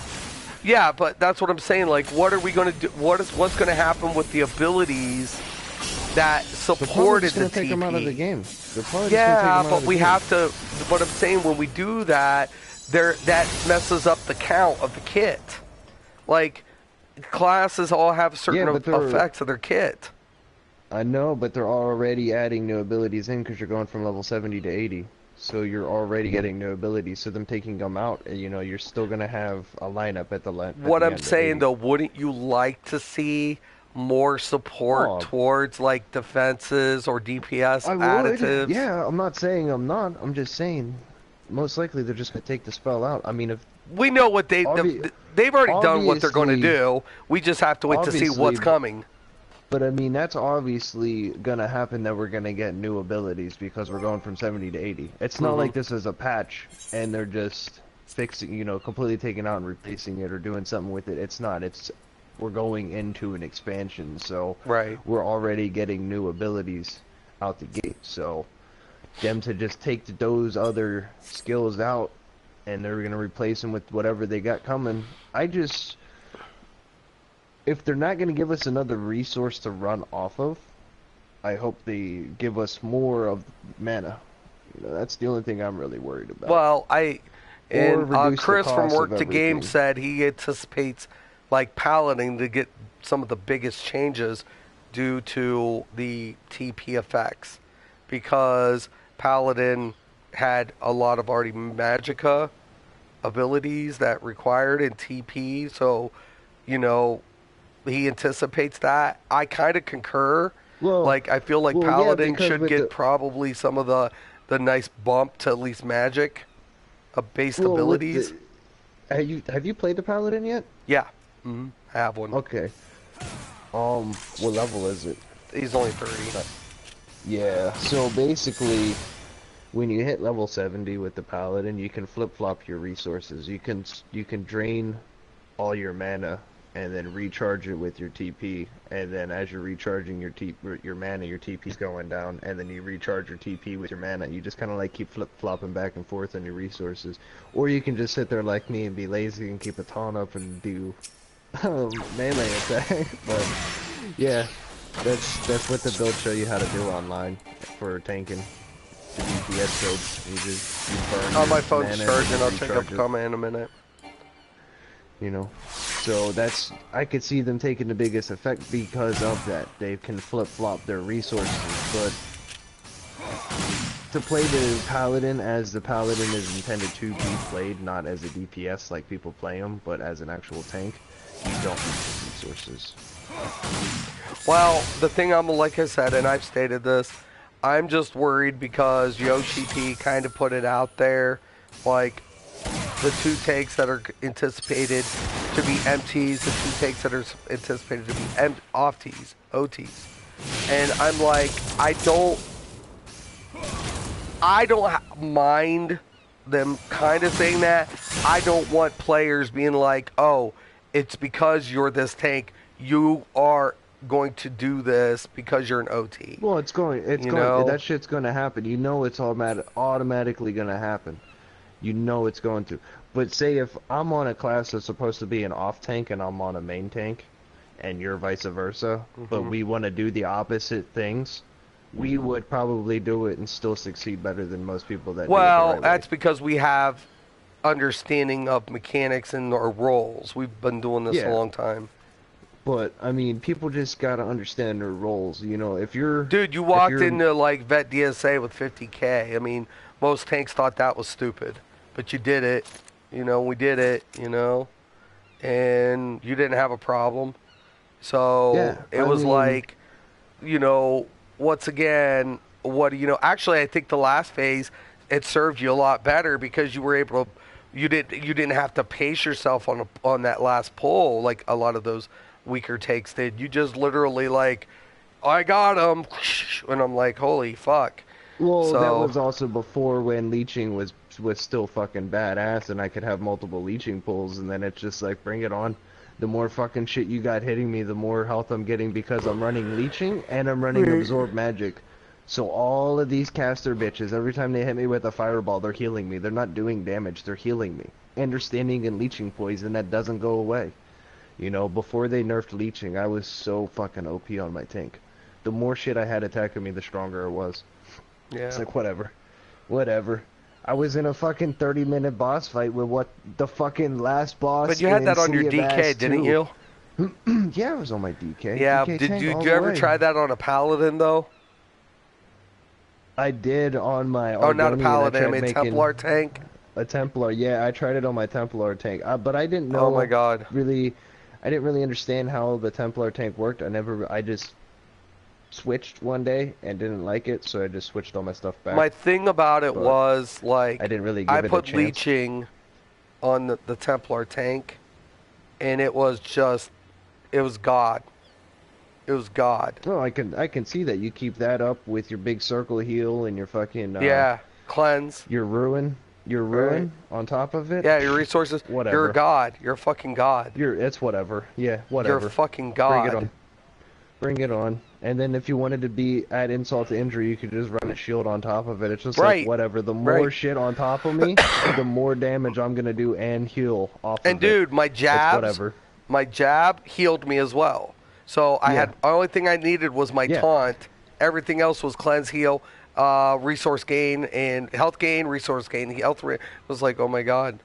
Yeah, but that's what I'm saying. Like, what are we going to do? What's going to happen with the abilities that supported the TP? They're probably just going to take them out of the game. Yeah, but we have to. But I'm saying when we do that, that messes up the count of the kit. Like, classes all have certain effects of their kit. I know, but they're already adding new abilities in because you're going from level 70 to 80. So you're already getting new abilities. So them taking them out, you know, you're still going to have a lineup at the end. What I'm saying, though, wouldn't you like to see more support towards, like, defenses or DPS additives? Yeah, I'm not saying I'm not. I'm just saying most likely they're just going to take the spell out. I mean, if we know what they've already done what they're going to do. We just have to wait to see what's coming. But I mean, that's obviously gonna happen, that we're gonna get new abilities because we're going from 70 to 80. It's not like this is a patch and they're just fixing, you know, completely taking out and replacing it or doing something with it. It's not. We're going into an expansion, so we're already getting new abilities out the gate. So them to just take those other skills out and they're gonna replace them with whatever they got coming. If they're not going to give us another resource to run off of, I hope they give us more of mana. You know, that's the only thing I'm really worried about. Well, Chris from Work to Game said he anticipates like Paladin to get some of the biggest changes due to the TP effects, because Paladin had a lot of already Magicka abilities that required in TP, so you know. He anticipates that. I kind of concur. Well, like I feel like Paladin should get probably some of the nice bump to at least magic based abilities. Have you played the Paladin yet? Yeah, I have one. Okay. What level is it? He's only 30. Yeah. So basically, when you hit level 70 with the Paladin, you can flip flop your resources. You can drain all your mana and then recharge it with your TP, and then as you're recharging your mana, your TP's going down, and then you recharge your TP with your mana. You just kind of like keep flip-flopping back and forth on your resources. Or you can just sit there like me and be lazy and keep a taunt up and do melee attack. But yeah, that's what the builds show you how to do online for tanking. The DPS builds. You burn my phone's charging. I'll check up the comment in a minute. You know, so I could see them taking the biggest effect because of that. They can flip-flop their resources, but to play the Paladin as the Paladin is intended to be played, not as a DPS like people play him, but as an actual tank, you don't need the resources. Well, the thing like I said, and I've stated this, I'm just worried because Yoshi P kind of put it out there, like, the two takes that are anticipated to be MTs, the two takes that are anticipated to be OTs. And I'm like, I don't mind them kind of saying that. I don't want players being like, oh, it's because you're this tank, you are going to do this because you're an OT. Well, You know? that shit's going to happen. You know it's automatically going to happen. You know it's going to. But say if I'm on a class that's supposed to be an off tank and I'm on a main tank, and you're vice versa, but we want to do the opposite things, we would probably do it and still succeed better than most people that do it the Well, right that's way. because we have understanding of mechanics and our roles. We've been doing this a Yeah, long time. but I mean, people just gotta understand their roles. You know, Dude, you if walked you're into like Vet DSA with 50K. I mean, most tanks thought that was stupid, but you did it. You know, we did it. You know, and you didn't have a problem. So yeah, it I was mean, like, you know, once again, what you know. Actually, I think the last phase it served you a lot better because you were able to. You didn't have to pace yourself on that last pull like a lot of those weaker takes did. You just literally like, I got him, and I'm like, holy fuck. well, that So was also before when leeching was still fucking badass, and I could have multiple leeching pulls, and then it's just like, bring it on. The more fucking shit you got hitting me, the more health I'm getting because I'm running leeching and I'm running absorb magic. So all of these caster bitches, every time they hit me with a fireball, they're healing me. They're not doing damage, they're healing me. And they're standing in leeching poison that doesn't go away. You know, before they nerfed leeching, I was so fucking OP on my tank. The more shit I had attacking me, the stronger it was. It's yeah, like, whatever. Whatever. I was in a fucking 30-minute boss fight with what the fucking last but boss you had in that on your City of DK, Ass didn't 2. you? Yeah, I was on my DK. Yeah. DK Did tank you, all did the you ever way. try that on a paladin though? I did on my Oh, not a Argonian. I paladin. I tried mean making Templar tank. a Templar. Yeah, I tried it on my Templar tank. But I didn't Oh my know god. really. I didn't really understand how the Templar tank worked. I just switched one day and didn't like it, so I just switched all my stuff back. My thing about it But was I like didn't really I give it a put chance. leeching on the Templar tank, and it was just it was God. It was God. No, I can see that you keep that up with your big circle heal and your fucking Yeah, cleanse. your Right. ruin on top of it. Yeah, your resources. You're a Whatever. god. You're a fucking god. It's whatever. Yeah, You're a whatever. fucking Bring it god. on. Bring it on. And then if you wanted to be add insult to injury, you could just run a shield on top of it. It's just like Right. whatever. The more Right. shit on top of me, the more damage I'm gonna do and heal off And of it. dude, It's whatever. my jab healed me as well. So I Yeah. had only thing I needed was my Yeah. taunt. Everything else was cleanse, heal, resource gain, and health gain, resource gain. It was like, oh my god.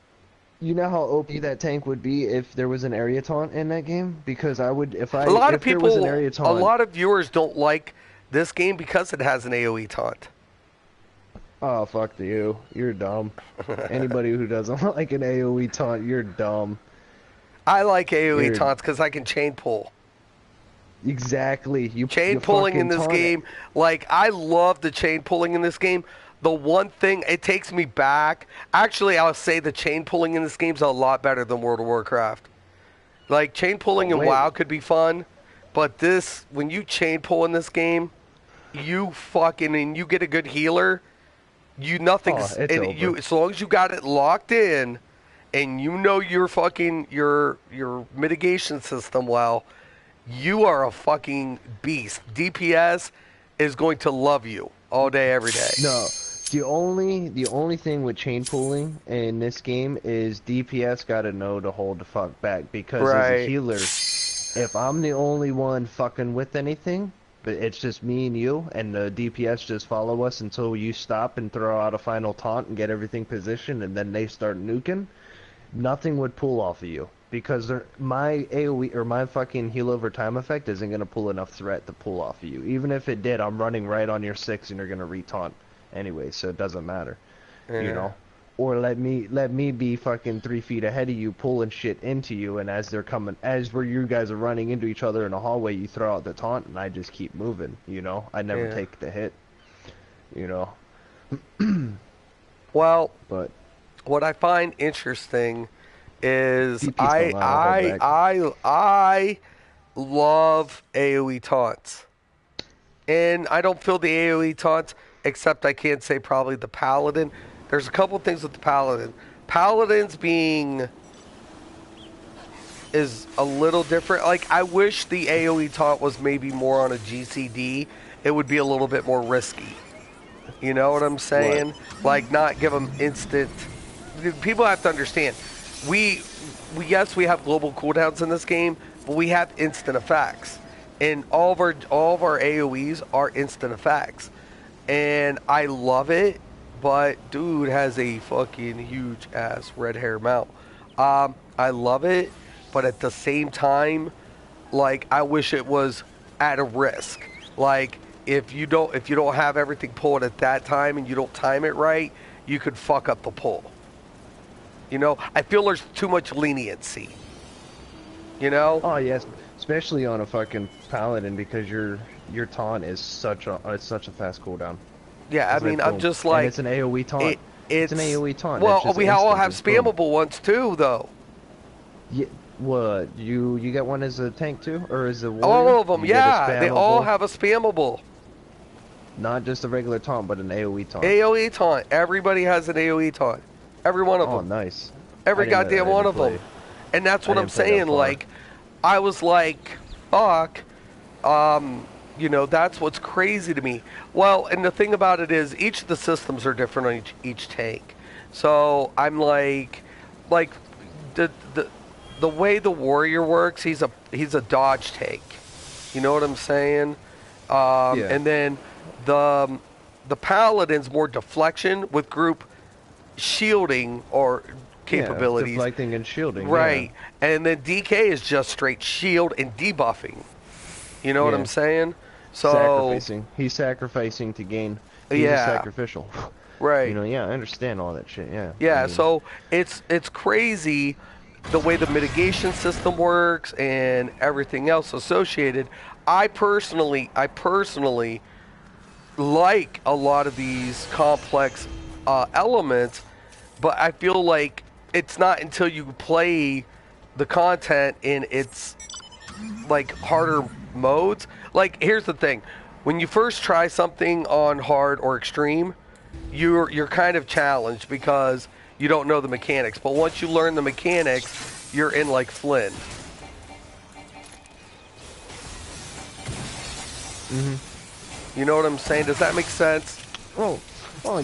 You know how OP that tank would be if there was an area taunt in that game? Because I would A lot of if there was an people, area a taunt. lot of viewers don't like this game because it has an AOE taunt. Oh, fuck you. You're dumb. Anybody who doesn't like an AoE taunt, you're dumb. I like AOE You're taunts because I can chain pull. exactly. Chain You pulling in fucking this taunt it. game, like I love the chain pulling in this game. The one thing it takes me back, actually, I'll say the chain pulling in this game's a lot better than World of Warcraft. Like chain pulling Oh, in wait. WoW could be fun, but this when you chain pull in this game, you fucking and you get a good healer, you nothing's Oh, it's and over. you as long as you got it locked in, and you know your fucking your mitigation system well, you are a fucking beast. DPS is going to love you all day, every day. No. The only thing with chain pulling in this game is DPS gotta know to hold the fuck back because as a Right. healer, if I'm the only one fucking with anything, but it's just me and you, and the DPS just follow us until you stop and throw out a final taunt and get everything positioned, and then they start nuking, nothing would pull off of you. Because my AoE, or my fucking heal over time effect isn't going to pull enough threat to pull off of you. Even if it did, I'm running right on your 6 and you're going to retaunt anyway, so it doesn't matter. You Yeah. know? Or let me be fucking 3 feet ahead of you, pulling shit into you, and as they're coming, as where you guys are running into each other in a hallway, you throw out the taunt, and I just keep moving. You know, I never Yeah. take the hit. You know, Well, but what I find interesting is DPs don't know how to hold back. I love AOE taunts, and I don't feel the AOE taunts except I can't say probably the paladin. There's a couple things with the paladin. Paladins being is a little different. Like, I wish the AoE taunt was maybe more on a GCD. It would be a little bit more risky. You know what I'm saying? Like, not give them instant. People have to understand. We yes, we have global cooldowns in this game, but we have instant effects, and all of our AOE's are instant effects, and I love it. But dude has a fucking huge ass red hair mount. I love it, but at the same time, like, I wish it was at a risk. Like, if you don't have everything pulled at that time and you don't time it right, you could fuck up the pull. You know, I feel there's too much leniency. You know? Oh yes, especially on a fucking paladin because your taunt is such a fast cooldown. Yeah, I It's mean, like, I'm boom. just And like it's an AoE taunt. it's an AoE taunt. Well, It's just we all instant, have just boom. spammable ones too, though. Yeah, what you got one as a tank too, or as a warrior? All of them, You get a yeah, they all spammable- have a spammable not just a regular taunt, but an AoE taunt. AOE taunt. Everybody has an AOE taunt. Every one of Oh, them. nice. Every I didn't know goddamn that. I one didn't of them. play. And that's I what I'm didn't play that saying. far. Like, I was like, fuck. You know, that's what's crazy to me. Well, and the thing about it is, each of the systems are different on each tank. So I'm like the way the warrior works, he's a dodge tank. You know what I'm saying? Yeah. And then the paladin's more deflection with group shielding or capabilities. Yeah, deflecting and shielding. Right. And then DK is just straight shield and debuffing. You know what Yeah. I'm saying? So Sacrificing. He's sacrificing to gain. He's Yeah. a sacrificial. right. You know, yeah, I understand all that shit. Yeah. Yeah, I mean, so it's crazy the way the mitigation system works and everything else associated. I personally like a lot of these complex elements, but I feel like it's not until you play the content in its like harder modes. Like, here's the thing: when you first try something on hard or extreme, you're kind of challenged because you don't know the mechanics. But once you learn the mechanics, you're in like Flynn. You know what I'm saying? Does that make sense? oh,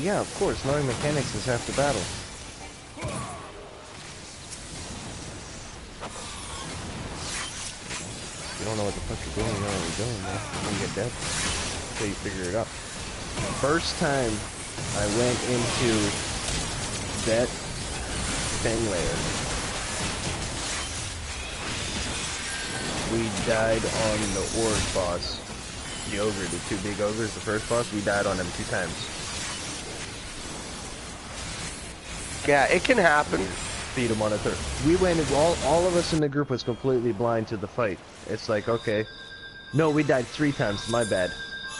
yeah, of course. Knowing mechanics is half the battle. You don't know what the fuck you're doing, you know what you're doing, man. You're gonna get dead until you figure it out. First time I went into that thing layer, we died on the org boss. The ogre, the two big ogres, the first boss, we died on them 2 times. Yeah, it can happen. Beat him on a third. We went, all of us in the group was completely blind to the fight. It's like, okay. No, we died 3 times, my bad.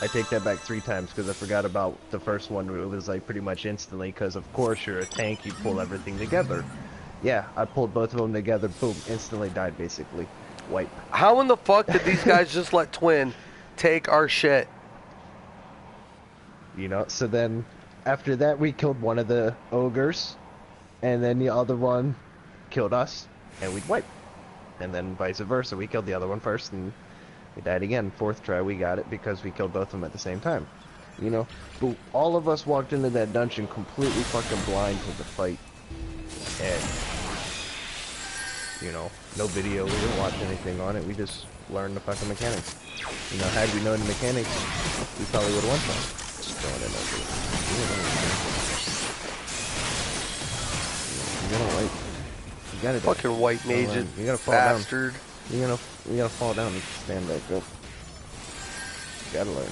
I take that back 3 times because I forgot about the first one. It was like pretty much instantly because of course you're a tank, you pull everything together. Yeah, I pulled both of them together, boom, instantly died basically. Wipe. How in the fuck did these guys just let Twin take our shit? You know, so then after that we killed one of the ogres, and then the other one killed us, and we'd wipe. And then vice versa, we killed the other one first, and we died again. 4th try we got it because we killed both of them at the same time. You know, but all of us walked into that dungeon completely fucking blind to the fight. And, you know, no video, we didn't watch anything on it, we just learned the fucking mechanics. You know, had we known the mechanics, we probably would have won some. Just throwing it over. You gotta wipe. You gotta Fucking white mage, you gotta fall bastard. down. You gotta fall down and stand back up. You gotta learn.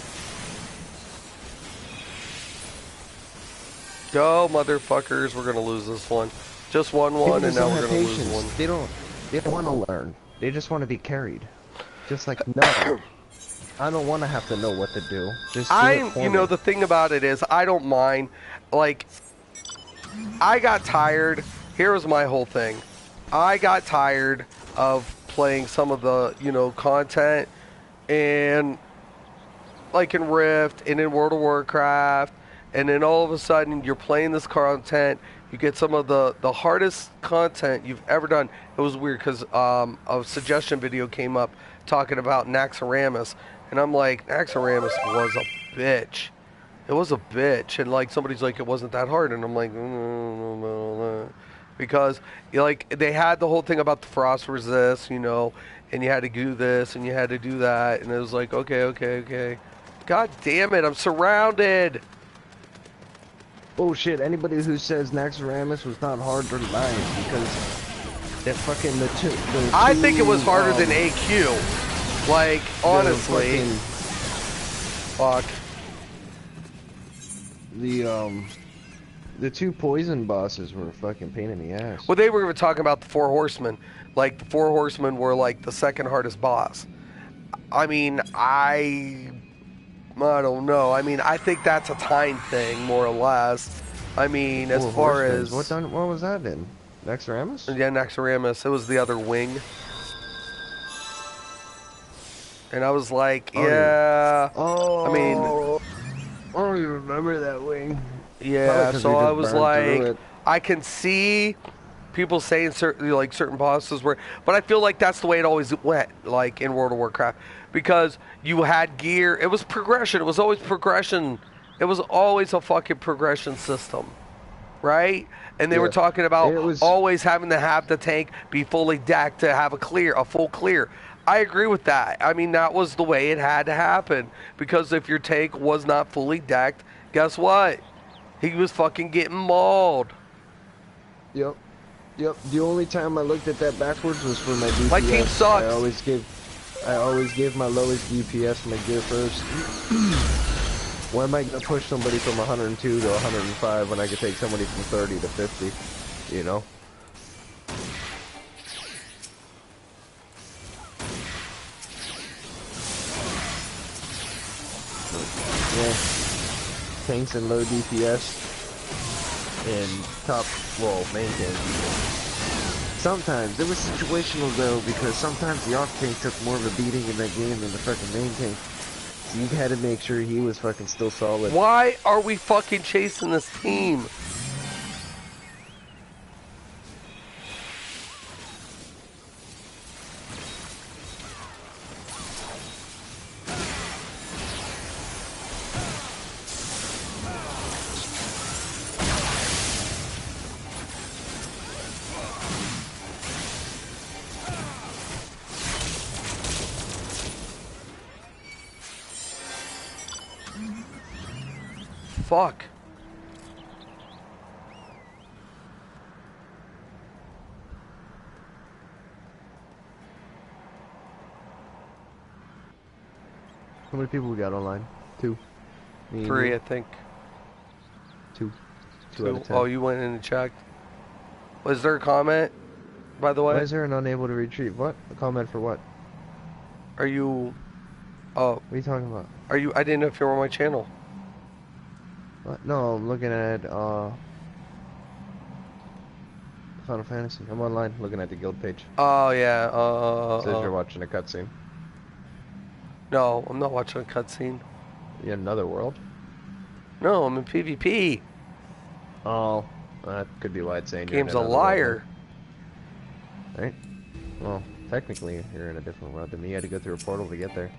Go, motherfuckers, we're gonna lose this one. Just won People one, and just now don't we're have gonna patience. lose one. They don't want to learn. They just want to be carried. Just like, no. I don't want to have to know what to do. Just do it for You know, me. the thing about it is, I don't mind. Like, I got tired. Here was my whole thing. I got tired of playing some of the, you know, content and like in Rift and in World of Warcraft and then all of a sudden you're playing this content. You get some of the hardest content you've ever done. It was weird because a suggestion video came up talking about Naxxramas, and I'm like, Naxxramas was a bitch. It was a bitch, and like somebody's like, it wasn't that hard, and I'm like, because like they had the whole thing about the frost resist, you know, and you had to do this and you had to do that, and it was like, okay. God damn it, I'm surrounded. Oh shit, anybody who says Naxxramas was not hard, they're lying, because that fucking I think it was harder than AQ. Like, honestly. Fuck. The two poison bosses were a fucking pain in the ass. Well, they were even talking about the Four Horsemen. Like, the Four Horsemen were like the second hardest boss. I mean, I don't know. I mean, I think that's a time thing, more or less. I mean, as far as... What was that then? Naxxramas? Yeah, Naxxramas. It was the other wing. And I was like, yeah... Oh, I mean... I don't even remember that wing. Yeah, so I was like, I can see people saying certain bosses were, but I feel like that's the way it always went, like in World of Warcraft, because you had gear. It was progression. It was always progression. It was always a fucking progression system, right? And they were talking about always having to have the tank be fully decked to have a full clear. I agree with that. I mean, that was the way it had to happen, because if your tank was not fully decked, guess what? He was fucking getting mauled. Yep. The only time I looked at that backwards was for my DPS. My team sucks. I always give my lowest DPS my gear first. Why am I gonna push somebody from 102 to 105 when I could take somebody from 30 to 50? You know. Yeah. Tanks and low DPS and main tank. Sometimes it was situational though, because sometimes the off tank took more of a beating in that game than the fucking main tank. So you had to make sure he was fucking still solid. Why are we fucking chasing this team? Fuck. How many people we got online? 2. Me 3, I think. 2 out of 10. Oh, you went in and checked. Was there a comment, by the way? Why is there an unable to retrieve? What? A comment for what? Are you... Oh. What are you talking about? Are you... I didn't know if you were on my channel. What? No, I'm looking at, Final Fantasy. I'm online, looking at the guild page. Oh, yeah. It says you're watching a cutscene. No, I'm not watching a cutscene. You in another world? No, I'm in PvP. Oh, that could be why it's saying Game's you're a in another liar. World. Right? Well, technically, you're in a different world than me. You had to go through a portal to get there.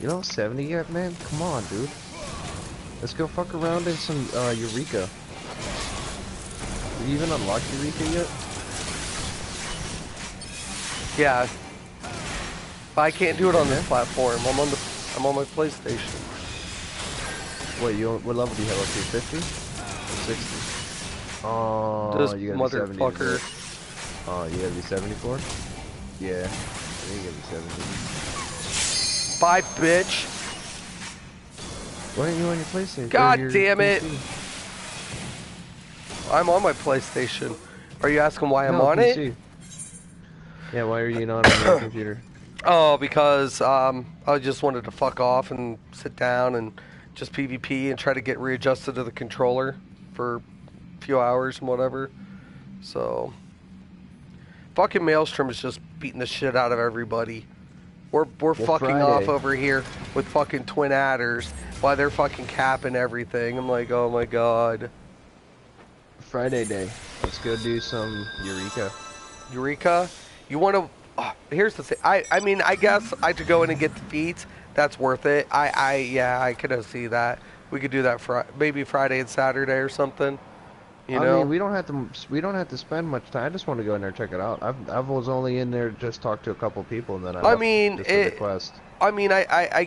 You know, 70 yet, man? Come on, dude. Let's go fuck around in some Eureka. Did you even unlock Eureka yet? Yeah. But I can't do it on this platform. I'm on my PlayStation. Wait, what level do you have up to? 50? Or 60? Oh, this you gotta be 70. motherfucker. Oh, you gotta be 74? Yeah. I think you gotta be 70. Bye, bitch. Why aren't you on your PlayStation? God your damn it. PC? I'm on my PlayStation. Are you asking why I'm on PC. it? Yeah, why are you not on your computer? Oh, because I just wanted to fuck off and sit down and just PvP and try to get readjusted to the controller for a few hours and whatever. So, fucking Maelstrom is just beating the shit out of everybody. We're fucking Friday. off over here with fucking twin adders while they're fucking capping everything. I'm like, oh my god. Friday day. Let's go do some Eureka. Eureka? You want to? Here's the thing. I mean, I guess I could go in and get the feeds. That's worth it. Yeah, I could see that. We could do that maybe Friday and Saturday or something. You know? I mean, we don't have to spend much time. I just want to go in there and check it out. I was only in there just talk to a couple people and then I mean, just a request. I mean, I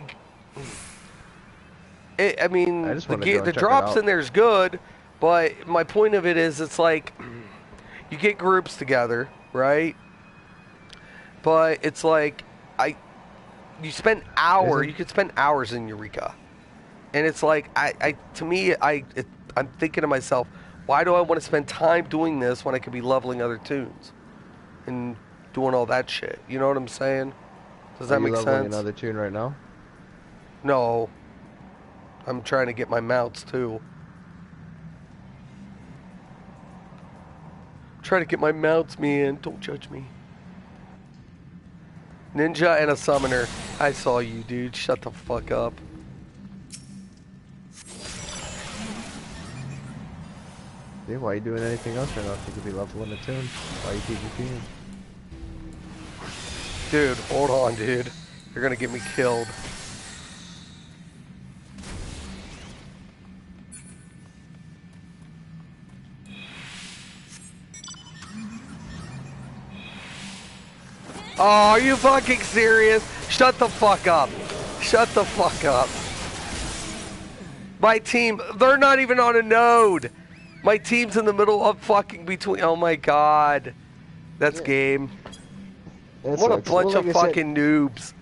mean, the drops in there is good, but my point of it is, it's like you get groups together, right? But it's like you spend you could spend hours in Eureka, and it's like to me, I'm thinking to myself, why do I want to spend time doing this when I could be leveling other tunes and doing all that shit? You know what I'm saying? Does that make sense? Are you leveling another tune right now? No. I'm trying to get my mounts too. I'm trying to get my mounts, man. Don't judge me. Ninja and a summoner. I saw you, dude. Shut the fuck up. Dude, why are you doing anything else right now? If you could be leveling a tune. Why are you PvPing? Dude, hold on, dude. You're gonna get me killed. Oh, are you fucking serious? Shut the fuck up. Shut the fuck up. My team, they're not even on a node. My team's in the middle of fucking between. Oh my god. That's game. What a bunch of fucking noobs.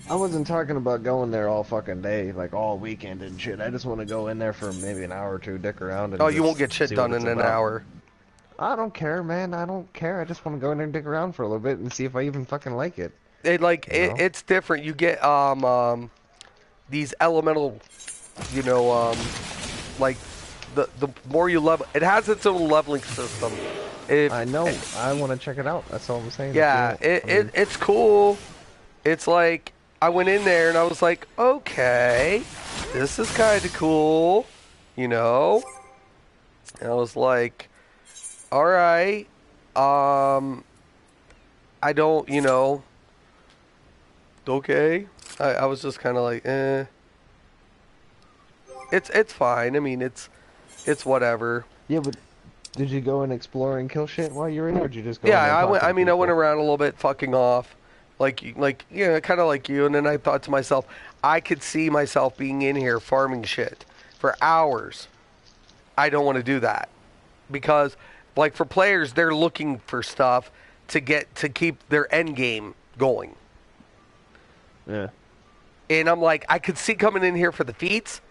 I wasn't talking about going there all fucking day, like all weekend and shit. I just want to go in there for maybe an hour or two, dick around. And you won't get shit done in an hour. I don't care, man. I don't care. I just want to go in there and dick around for a little bit and see if I even fucking like it. It's different. You get these elemental, like the more you level, it has its own leveling system. I know. I want to check it out. That's all I'm saying. Yeah, it's cool. It's like I went in there and I was like, okay, this is kind of cool, And I was like, all right, I don't, okay. I was just kind of like, eh. It's fine. I mean, it's whatever. Yeah, but did you go and explore and kill shit while you were in, or did you just go? Yeah, I went. I mean, I went around a little bit, fucking off, like kind of like you. And then I thought to myself, I could see myself being in here farming shit for hours. I don't want to do that because, like, for players, they're looking for stuff to keep their end game going. Yeah. And I'm like, I could see coming in here for the feats,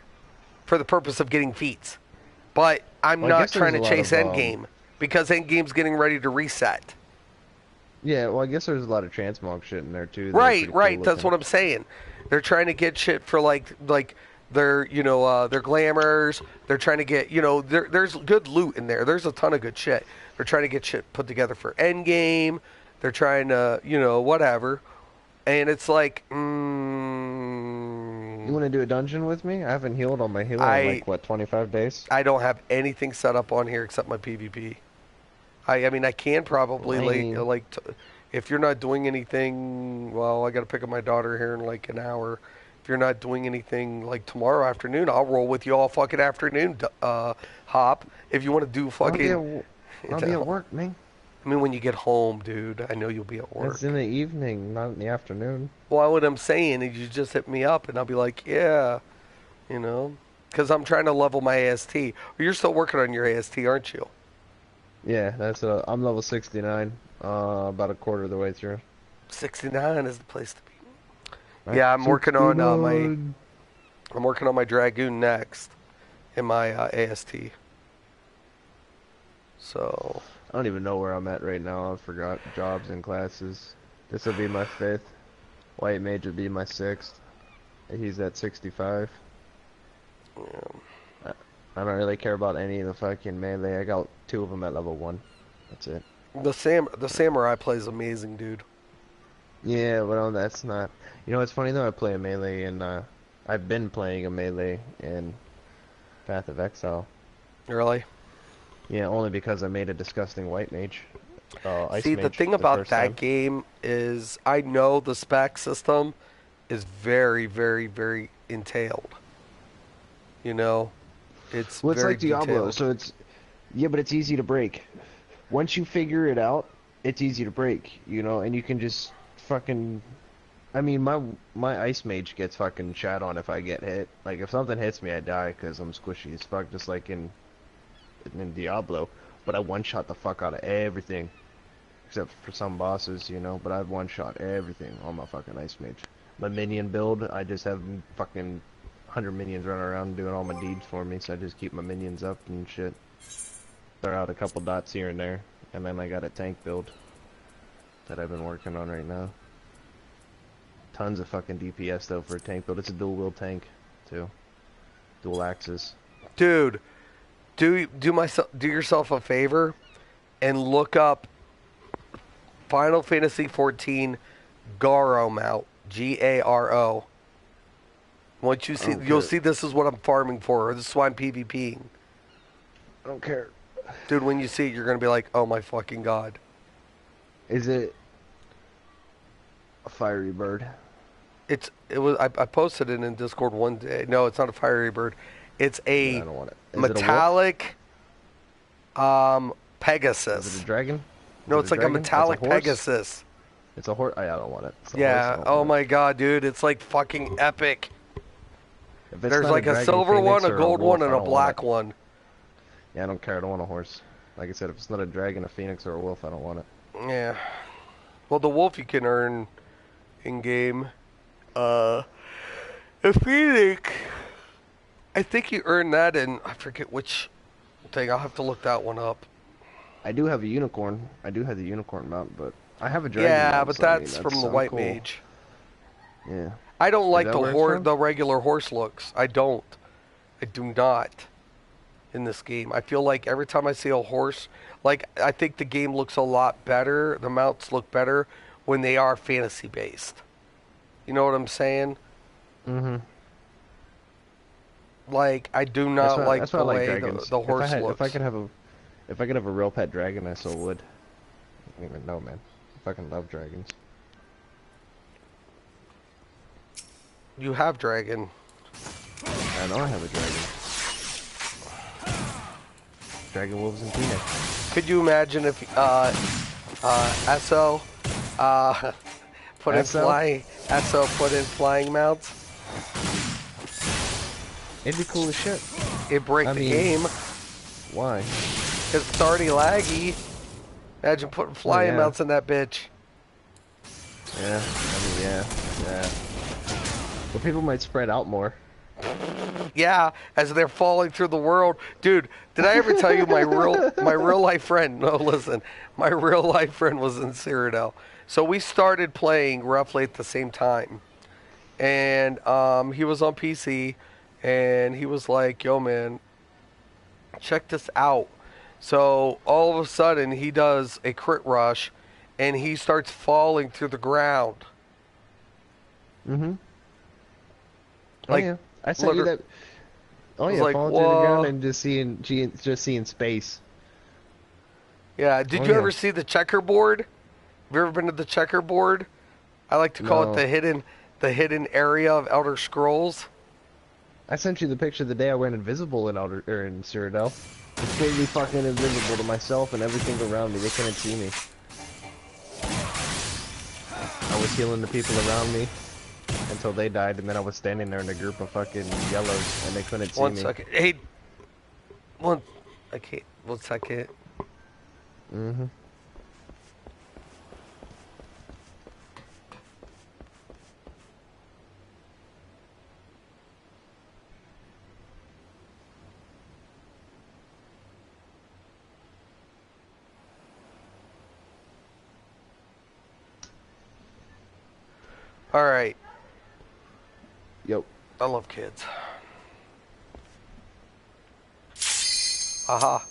for the purpose of getting feats. But I'm not trying to chase endgame because endgame's getting ready to reset. Yeah, well, I guess there's a lot of transmog shit in there too. Right. That's what I'm saying. They're trying to get shit for like their their glamours. They're trying to get there's good loot in there. There's a ton of good shit. They're trying to get shit put together for endgame. They're trying to whatever. And it's like, You want to do a dungeon with me? I haven't healed on my healer in like, what, 25 days? I don't have anything set up on here except my PvP. I mean, I can probably, if you're not doing anything, well, I got to pick up my daughter here in like an hour. If you're not doing anything like tomorrow afternoon, I'll roll with you all fucking afternoon, Hop. If you want to do fucking... I'll be at work, man. I mean, when you get home, dude, I know you'll be at work. It's in the evening, not in the afternoon. Well, what I'm saying is you just hit me up, and I'll be like, yeah, because I'm trying to level my AST. You're still working on your AST, aren't you? Yeah, I'm level 69, about a quarter of the way through. 69 is the place to be. Right. Yeah, I'm working on my Dragoon next in my AST. So... I don't even know where I'm at right now. I forgot jobs and classes. This will be my 5th. White Mage would be my 6th. He's at 65. Yeah. I don't really care about any of the fucking melee. I got 2 of them at level 1. That's it. The Samurai plays amazing, dude. Yeah, well, that's not. You know, it's funny though. I play a melee, and I've been playing a melee in Path of Exile. Really? Yeah, only because I made a disgusting white mage, ice See, the mage, thing the about first that time. game is I know the spec system is very, very, very entailed. You know, it's Well, it's very like Diablo, detailed. so it's yeah, but it's easy to break. Once you figure it out, it's easy to break, you know, and you can just fucking. I mean, my ice mage gets fucking shat on if I get hit. Like if something hits me, I die because I'm squishy as fuck, just like in Diablo. But I one shot the fuck out of everything, except for some bosses, you know. But I one shot everything on my fucking ice mage. My minion build, I just have fucking 100 minions running around doing all my deeds for me, so I just keep my minions up and shit. Throw out a couple dots here and there, and then I got a tank build that I've been working on right now. Tons of fucking DPS though for a tank build. It's a dual wheel tank too, dual axis. Dude, do yourself a favor and look up Final Fantasy 14 Garo mount. Garo. Once you I see, don't you'll care. see this is what I'm farming for. This is why I'm PvPing. I don't care. Dude, when you see it, you're gonna be like, "Oh my fucking god!" Is it a fiery bird? It was. I posted it in Discord one day. No, it's not a fiery bird. It's Then I a don't want it. Is it a wolf? metallic Is it a Pegasus. dragon? Is No, it a it's like a dragon? It's a metallic horse? Pegasus. It's a horse. I don't want it. It's a horse. I Yeah. don't Oh want it. my god, dude, it's like fucking epic. If it's There's not a like a dragon silver one, phoenix a or a gold one, wolf, and I a don't want it. black one. Yeah, I don't care. I don't want a horse. Like I said, if it's not a dragon, a phoenix, or a wolf, I don't want it. Yeah. Well, the wolf you can earn in game. Uh, the phoenix. I think you earn that in I forget which thing. I'll have to look that one up. I do have a unicorn. I do have the unicorn mount, but I have a dragon Yeah, mount, but so I mean, that's that's from the so white cool. mage. Yeah. I don't Is like that where it's from? the regular horse looks. I don't. I do not in this game. I feel like every time I see a horse, like I think the game looks a lot better. The mounts look better when they are fantasy based. You know what I'm saying? Mm-hmm. Like I do not like That's why I the like way dragons. the horse looks. If I could have a real pet dragon, I so would. I don't even know, man. I fucking love dragons. You have dragon. I know I have a dragon. Dragon wolves and peanuts. Could you imagine if ESO uh, put in SO? flying mounts? It'd be cool as shit. It break I the mean, game why? because it's already laggy. Imagine putting Well, flying yeah. mounts in that bitch. Yeah. I mean, yeah. Yeah. But people might spread out more. Yeah, as they're falling through the world, dude. Did I ever tell you my real life friend? No, listen, my real life friend was in Cyrodiil, so we started playing roughly at the same time, and he was on PC, and he was like, "Yo, man, check this out." So all of a sudden, he does a crit rush, and he starts falling through the ground, Mm-hmm. Oh like yeah. I sent you literally. that. Oh I was yeah, like, falling through the ground "Whoa." and just seeing space. Yeah. Oh Did you yeah. ever see the checkerboard? Have you ever been to the checkerboard? I like to call it No. the hidden area of Elder Scrolls. I sent you the picture the day I went invisible in in Cyrodiil. Completely fucking invisible to myself and everything around me. They couldn't see me. I was healing the people around me until they died, and then I was standing there in a group of fucking yellows, and they couldn't see One me. second. Hey, one. Okay, 1 second. Mm-hmm. All right. Yo. I love kids. Aha.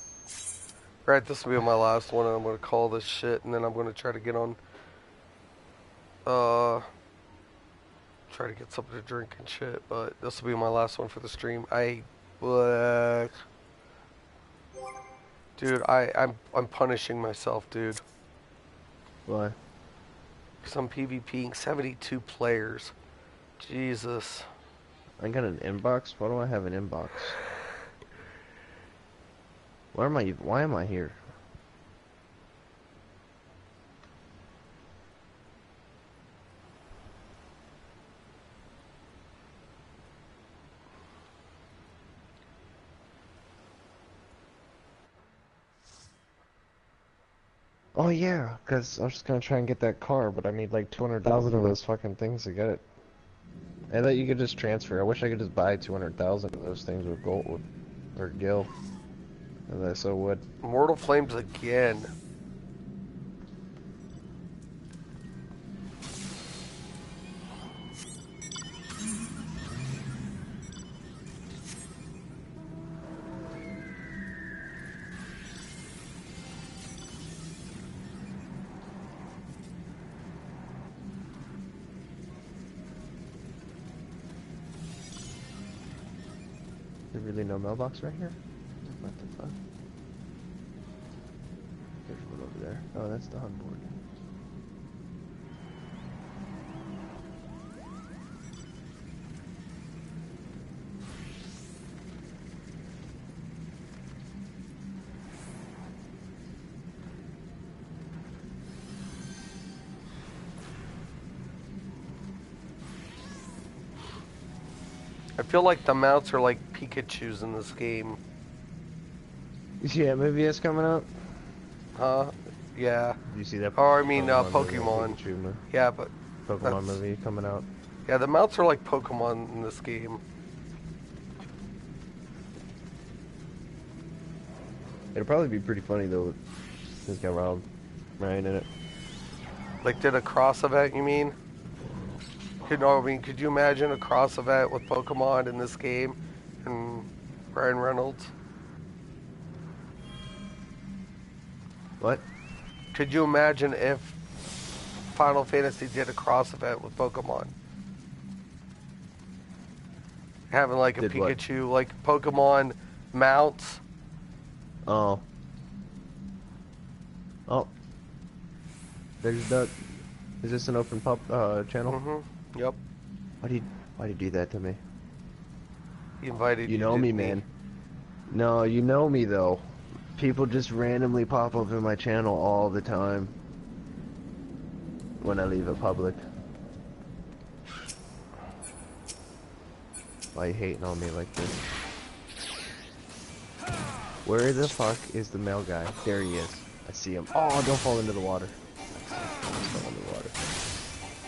Right, this will be my last one, and I'm gonna call this shit, and then I'm gonna try to get on Try to get something to drink and shit, but this will be my last one for the stream. Dude, I'm punishing myself, dude. Why? Because I'm PvPing 72 players. Jesus. I got an inbox? Why do I have an inbox? Why am I here? Oh yeah, because I was just gonna try and get that car, but I need like 200,000 of those fucking things to get it. I thought you could just transfer. I wish I could just buy 200,000 of those things with gold or gil. And I so would. Mortal Flames again. There's really no mailbox right here? What the fuck? There's one over there. Oh, that's the HUD board. I feel like the mounts are like Pikachus in this game. Yeah, movie is coming out. Huh? Yeah. Do you see that? Or I mean, Pokemon. Pokemon. Pikachu Yeah, but Pokemon movie coming out. yeah, the mounts are like Pokemon in this game. It'll probably be pretty funny though. This guy Rob Ryan in it. Like, did a cross event, you mean? Could you imagine a cross event with Pokemon in this game and Ryan Reynolds? What? Could you imagine if Final Fantasy did a cross event with Pokemon? Having like a Did what? Pikachu, like Pokemon mounts. Oh. Oh. There's Duck. Is this an open pub channel? Mm-hmm. Yep. Why'd you do that to me? He invited you. You know me, man. No, you know me though. People just randomly pop up in my channel all the time when I leave it public. Why you hating on me like this? Where the fuck is the male guy? There he is. I see him. Oh, don't fall into the water. Almost fell into the water.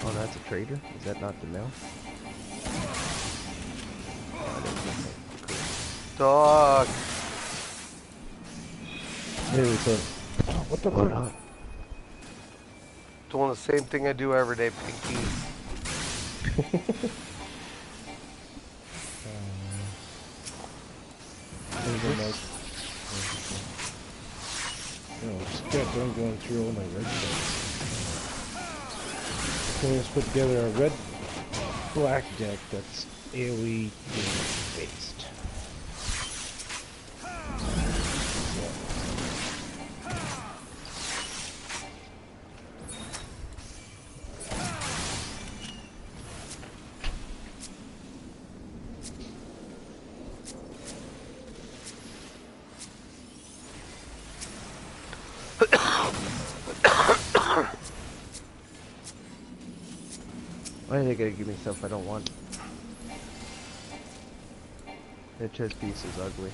Oh, that's a trader? Is that not the male? Oh, it is. Cool. Dog. Hey, what's up? Oh, what the What fuck? up? Doing the same thing I do every day, Pinky. Sketch, I'm going through all my red decks. So let's put together a red-black deck that's AoE based. Why are they gonna give me stuff I don't want? The chess piece is ugly.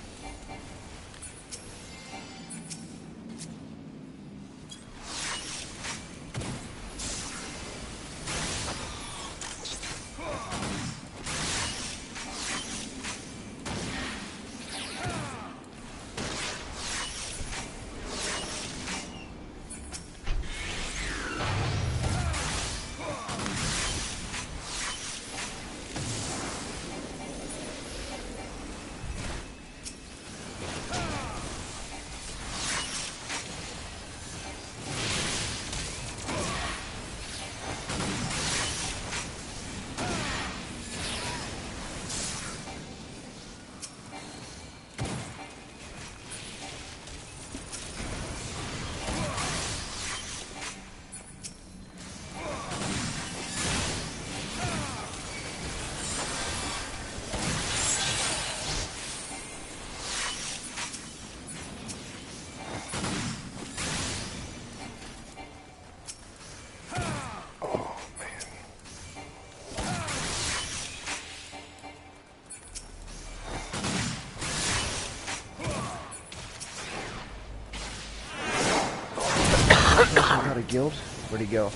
out of guild. Where'd he go?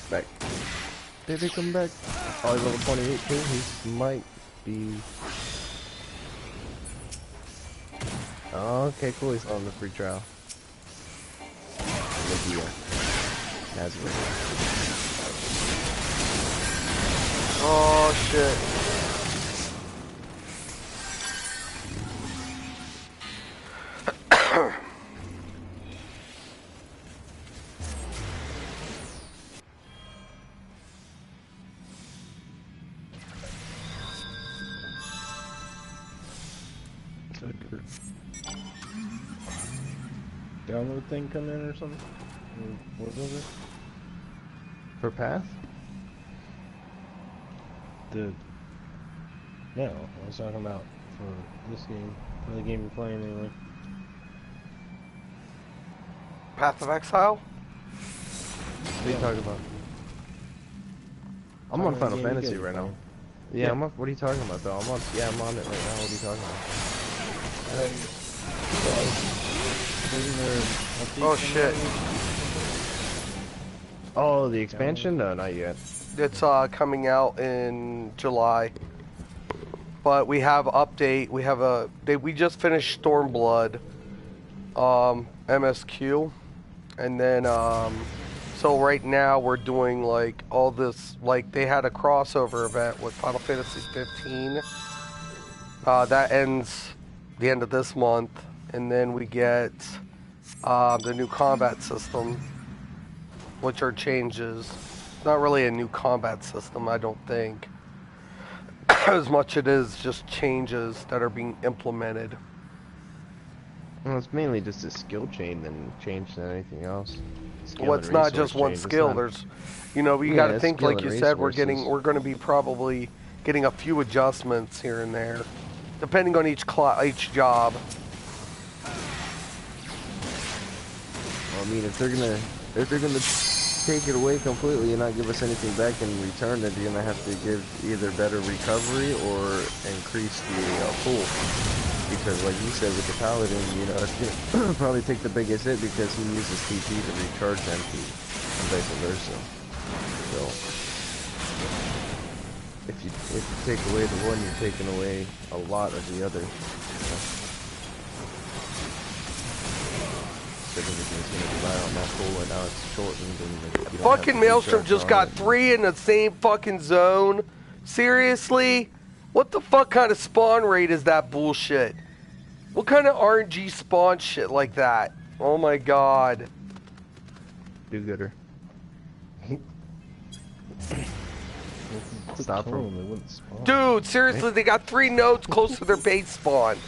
Back. Did he come back? Oh, he's level 28 too. He might be. Oh, okay, cool. He's on the free trial. Lydia. Nazareth. Oh shit. Download thing come in or something? Or what was it? For Path? No, I was talking about for this game, for the game you're playing anyway. Path of Exile? What are you talking about? I'm on Final Fantasy right now. Yeah, I'm on. What are you talking about though? I'm on. Yeah, I'm on it right now. What are you talking about? Oh shit. Oh, the expansion? No, not yet. It's coming out in July. But we have update. We have we just finished Stormblood, MSQ, and then so right now we're doing like all this. Like they had a crossover event with Final Fantasy 15. That ends the end of this month, and then we get the new combat system, which are changes. Not really a new combat system, I don't think. As much it is just changes that are being implemented. Well, it's mainly just a skill chain than change than anything else. Well, it's not just one skill. There's, you know, you got to think like you said. We're going to be probably getting a few adjustments here and there, depending on each job. Well, I mean, if they're gonna take it away completely and not give us anything back in return, then you're gonna have to give either better recovery or increase the pool. Because like you said with the paladin, you know, it's gonna probably take the biggest hit because he uses TP to recharge MP and vice versa. So if you take away the one, you're taking away a lot of the other. Everything's gonna rely on that pool, and now it's shortened. And fucking Maelstrom just got 3 in the same fucking zone. Seriously? What the fuck kind of spawn rate is that bullshit? What kind of RNG spawn shit like that? Oh my god. Do-gooder. Stop them. Dude, seriously, they got 3 nodes close to their base spawn.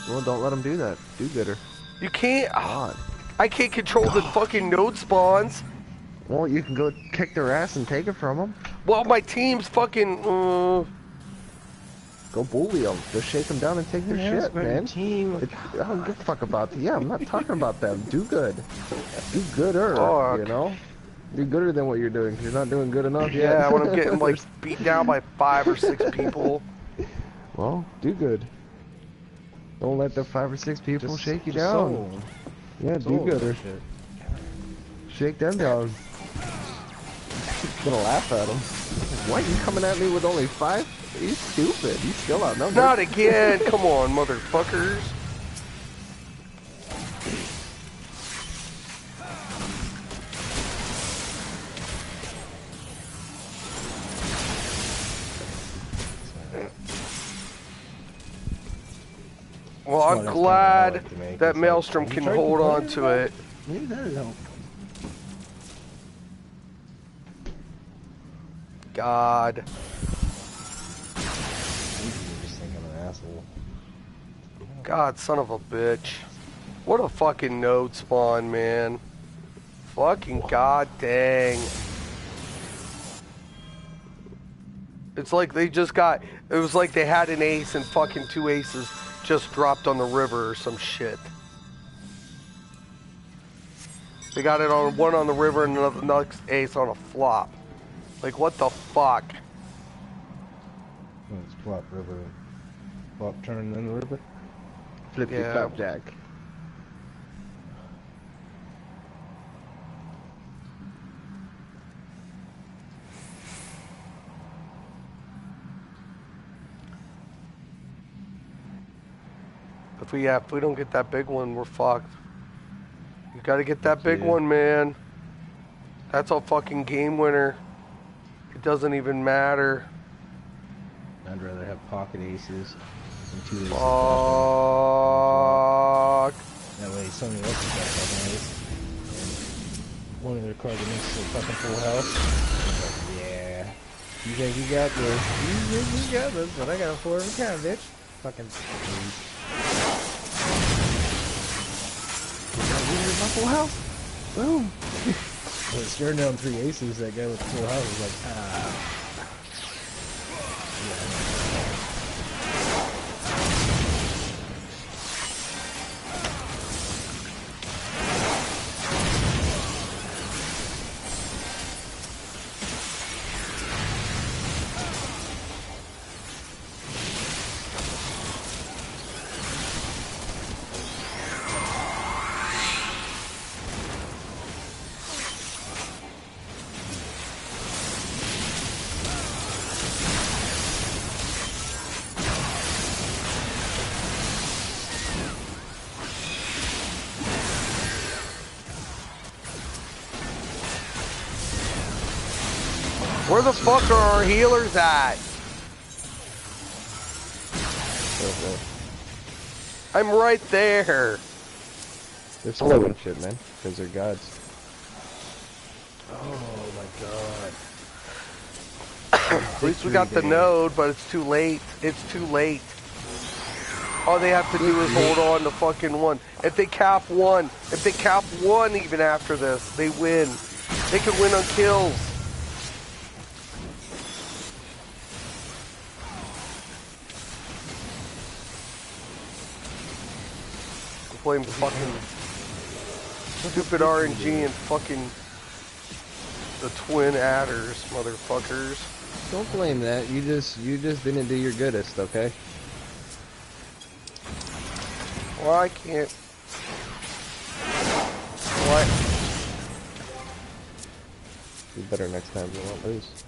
Well, don't let them do that. Do-gooder. You can't. Oh, I can't control the fucking node spawns. Well, you can go kick their ass and take it from them. Well, my team's fucking. Go bully them. Just shake them down and take their shit, man. I don't give a fuck about that. Yeah, I'm not talking about them. Do good. Do gooder. Fuck. You know. Do gooder than what you're doing. You're not doing good enough yet. Yeah, when I'm getting like beat down by 5 or 6 people. Well, do good. Don't let the 5 or 6 people shake you down. Yeah, do gooder. Shake them down. Gonna laugh at them. Why are you coming at me with only 5? He's stupid. He's still outnumbered. Not again. Come on, motherfuckers. Well, I'm glad that Maelstrom can hold on to it. Maybe that'll help. God. Just think I'm an asshole. God, son of a bitch. What a fucking node spawn, man. Fucking god dang. It's like they just got, it was like they had an ace and fucking 2 aces just dropped on the river or some shit. They got it on one on the river and another next ace on a flop. Like what the fuck? It's flop river. Flop turn then the river? Flippy flapjack. If we don't get that big one, we're fucked. You gotta get that big Yeah. one, man. That's a fucking game winner. It doesn't even matter. I'd rather have pocket aces than 2 aces Fuck. that way somebody else has got fucking ace. And one of their cards makes a fucking full house. Like, yeah. You think you got this? You think you got this, but I got a 4 of a kind, bitch. Fucking please. My full house. Boom. But staring down 3 aces, that guy with the full house was like, ah. Where the fuck are our healers at? Okay. I'm right there. They're slow and shit, man. Because they're gods. Oh my god. At least we got the node, but it's too late. It's too late. All they have to do is hold on to fucking one. If they cap one even after this, they win. They could win on kills. Blame fucking stupid RNG and fucking the twin adders, motherfuckers. Don't blame that. You just didn't do your goodest, okay? Why can't? What? Do better next time. You won't lose.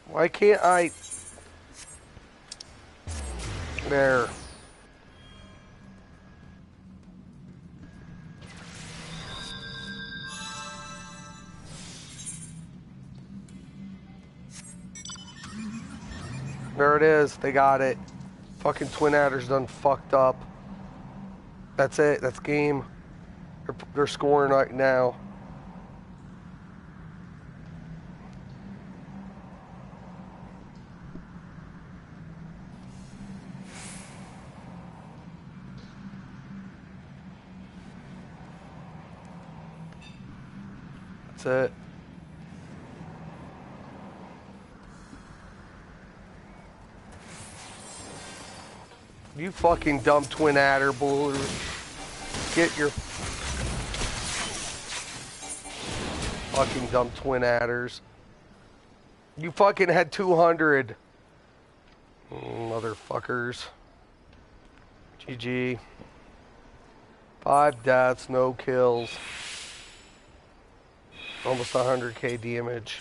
Why can't I? There. There it is. They got it. Fucking twin adders done fucked up. That's it. That's game. They're scoring right now. That's it. You fucking dumb twin adder bull. Get your fucking dumb twin adders. You fucking had 200. Motherfuckers. GG. 5 deaths, no kills. Almost 100k damage.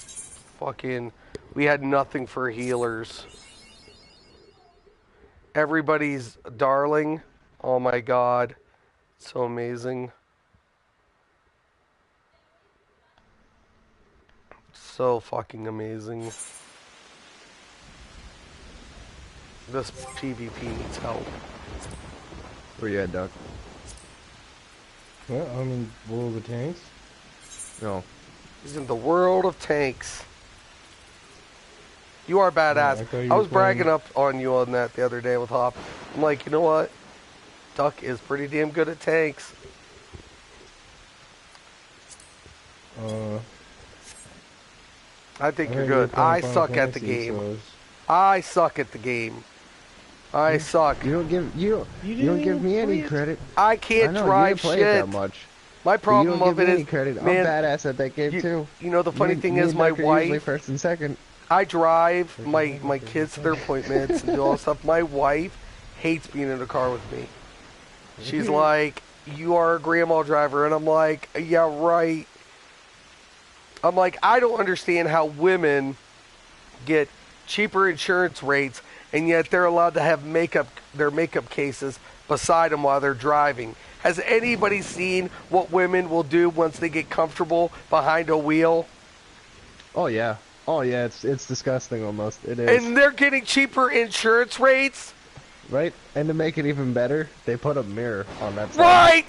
Fucking, we had nothing for healers. Everybody's darling. Oh my god. So amazing. So fucking amazing. This PvP needs help. Where you at, Doc? Well, I'm in World of Tanks. No. He's in the world of tanks. You are badass. I thought you I were was bragging playing- up on you on that the other day with Hop. I'm like, you know what? Duck is pretty damn good at tanks. I think you're good. I suck at the game. I suck at the game. I suck. You don't give me any credit. I I can't know you drive didn't play shit. it that much. My But you problem don't of give it me any is, credit. man, I'm badass at that game too. you know the funny thing is, and my Duck are usually wife. first and second. I drive my kids to their appointments and do all that stuff. My wife hates being in a car with me. She's like, you are a grandma driver. And I'm like, yeah, right. I'm like, I don't understand how women get cheaper insurance rates and yet they're allowed to have their makeup cases beside them while they're driving. Has anybody seen what women will do once they get comfortable behind a wheel? Oh yeah. Oh yeah, it's disgusting almost. It is. And they're getting cheaper insurance rates? Right? And to make it even better, they put a mirror on that side.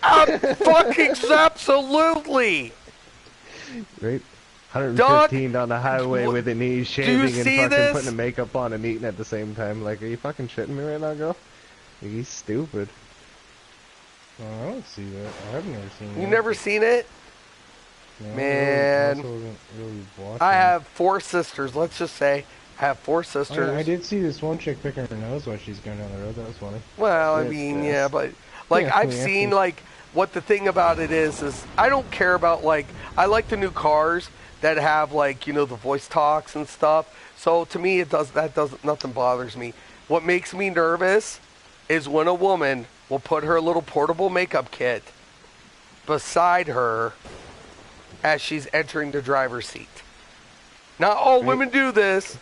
Right! Fucking absolutely! Right? 115 on the highway with an E, you shaving and see fucking this? putting the makeup on and eating at the same time. Like, are you fucking shitting me right now, girl? Like, he's stupid. Oh, I don't see that. I've never seen that. You never seen it? No, Man. I wasn't really watching. I have 4 sisters. Let's just say I have 4 sisters. I did see this one chick picking her nose while she's going down the road. That was funny. Well, I Yes, mean, yes. yeah, but like Yeah, I've yeah. seen like what the thing about it is I don't care about like I like the new cars that have like, you know, the voice talks and stuff. So to me nothing bothers me. What makes me nervous is when a woman will put her little portable makeup kit beside her as she's entering the driver's seat. Not all women do this.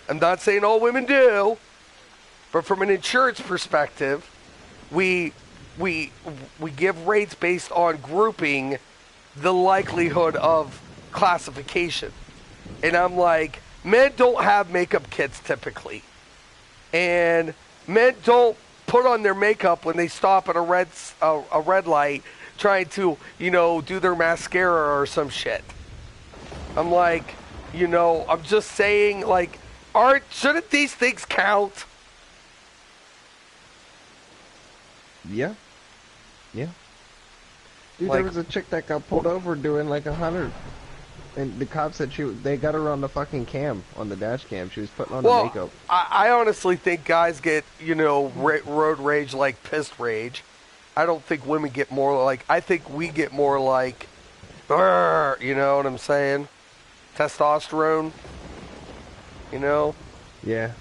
I'm not saying all women do, but from an insurance perspective, we give rates based on grouping the likelihood of classification. And I'm like, men don't have makeup kits typically. And men don't put on their makeup when they stop at a red light trying to, you know, do their mascara or some shit. I'm like, you know, I'm just saying, like, shouldn't these things count? Yeah. Yeah. Dude, Like- there was a chick that got pulled over doing like 100. And the cops said they got her on the fucking cam, on the dash cam. She was putting on the Well, makeup. I honestly think guys get, you know, road rage like pissed rage. I don't think women get more like, I think we get more like, "Arr," you know what I'm saying? Testosterone, you know? Yeah.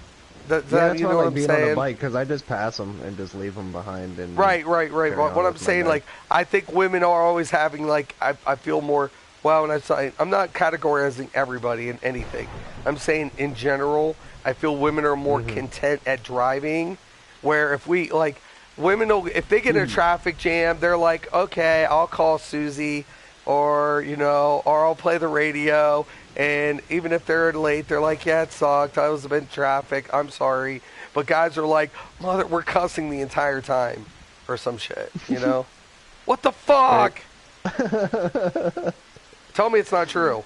Does Yeah, that, that's you why know I what like I'm being on a saying? bike, because I just pass them and just leave them behind. And Right. carry What on I'm with my saying, day. like, I think women are always having, like, I feel more, well, and I'm not categorizing everybody in anything. I'm saying in general, I feel women are more content at driving, where if we, like, women, if they get in a traffic jam, they're like, okay, I'll call Susie, or, you know, or I'll play the radio, and even if they're late, they're like, yeah, it sucked, I was in traffic, I'm sorry. But guys are like, mother, we're cussing the entire time, or some shit, you know? What the fuck? Tell me it's not true.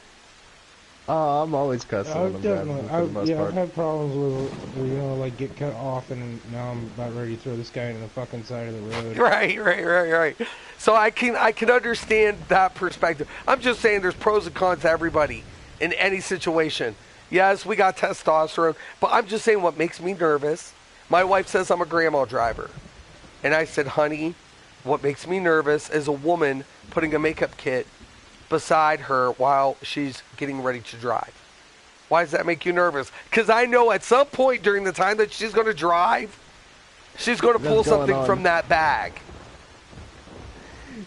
Oh, I'm always cussing when I've I'm driving definitely, for the most I've part. had problems with, you know, like get cut off and now I'm about ready to throw this guy into the fucking side of the road. Right. So I can understand that perspective. I'm just saying there's pros and cons to everybody in any situation. Yes, we got testosterone, but I'm just saying what makes me nervous. My wife says I'm a grandma driver. And I said, honey, what makes me nervous is a woman putting a makeup kit beside her while she's getting ready to drive. Why does that make you nervous? Because I know at some point during the time that she's going to drive, she's going to pull What's going something on? from that bag.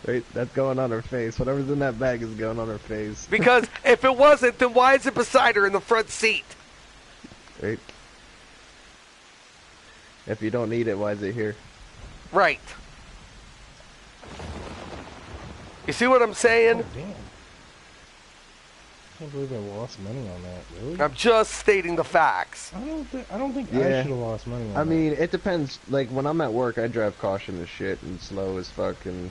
Right, that's going on her face. Whatever's in that bag is going on her face. Because if it wasn't, then why is it beside her in the front seat? Right. If you don't need it, why is it here? Right. You see what I'm saying? Oh, damn. I can't believe I lost money on that, really? I'm just stating the facts. I don't think Yeah. I should have lost money on that. I mean, it depends. Like, when I'm at work, I drive caution as shit and slow as fuck, and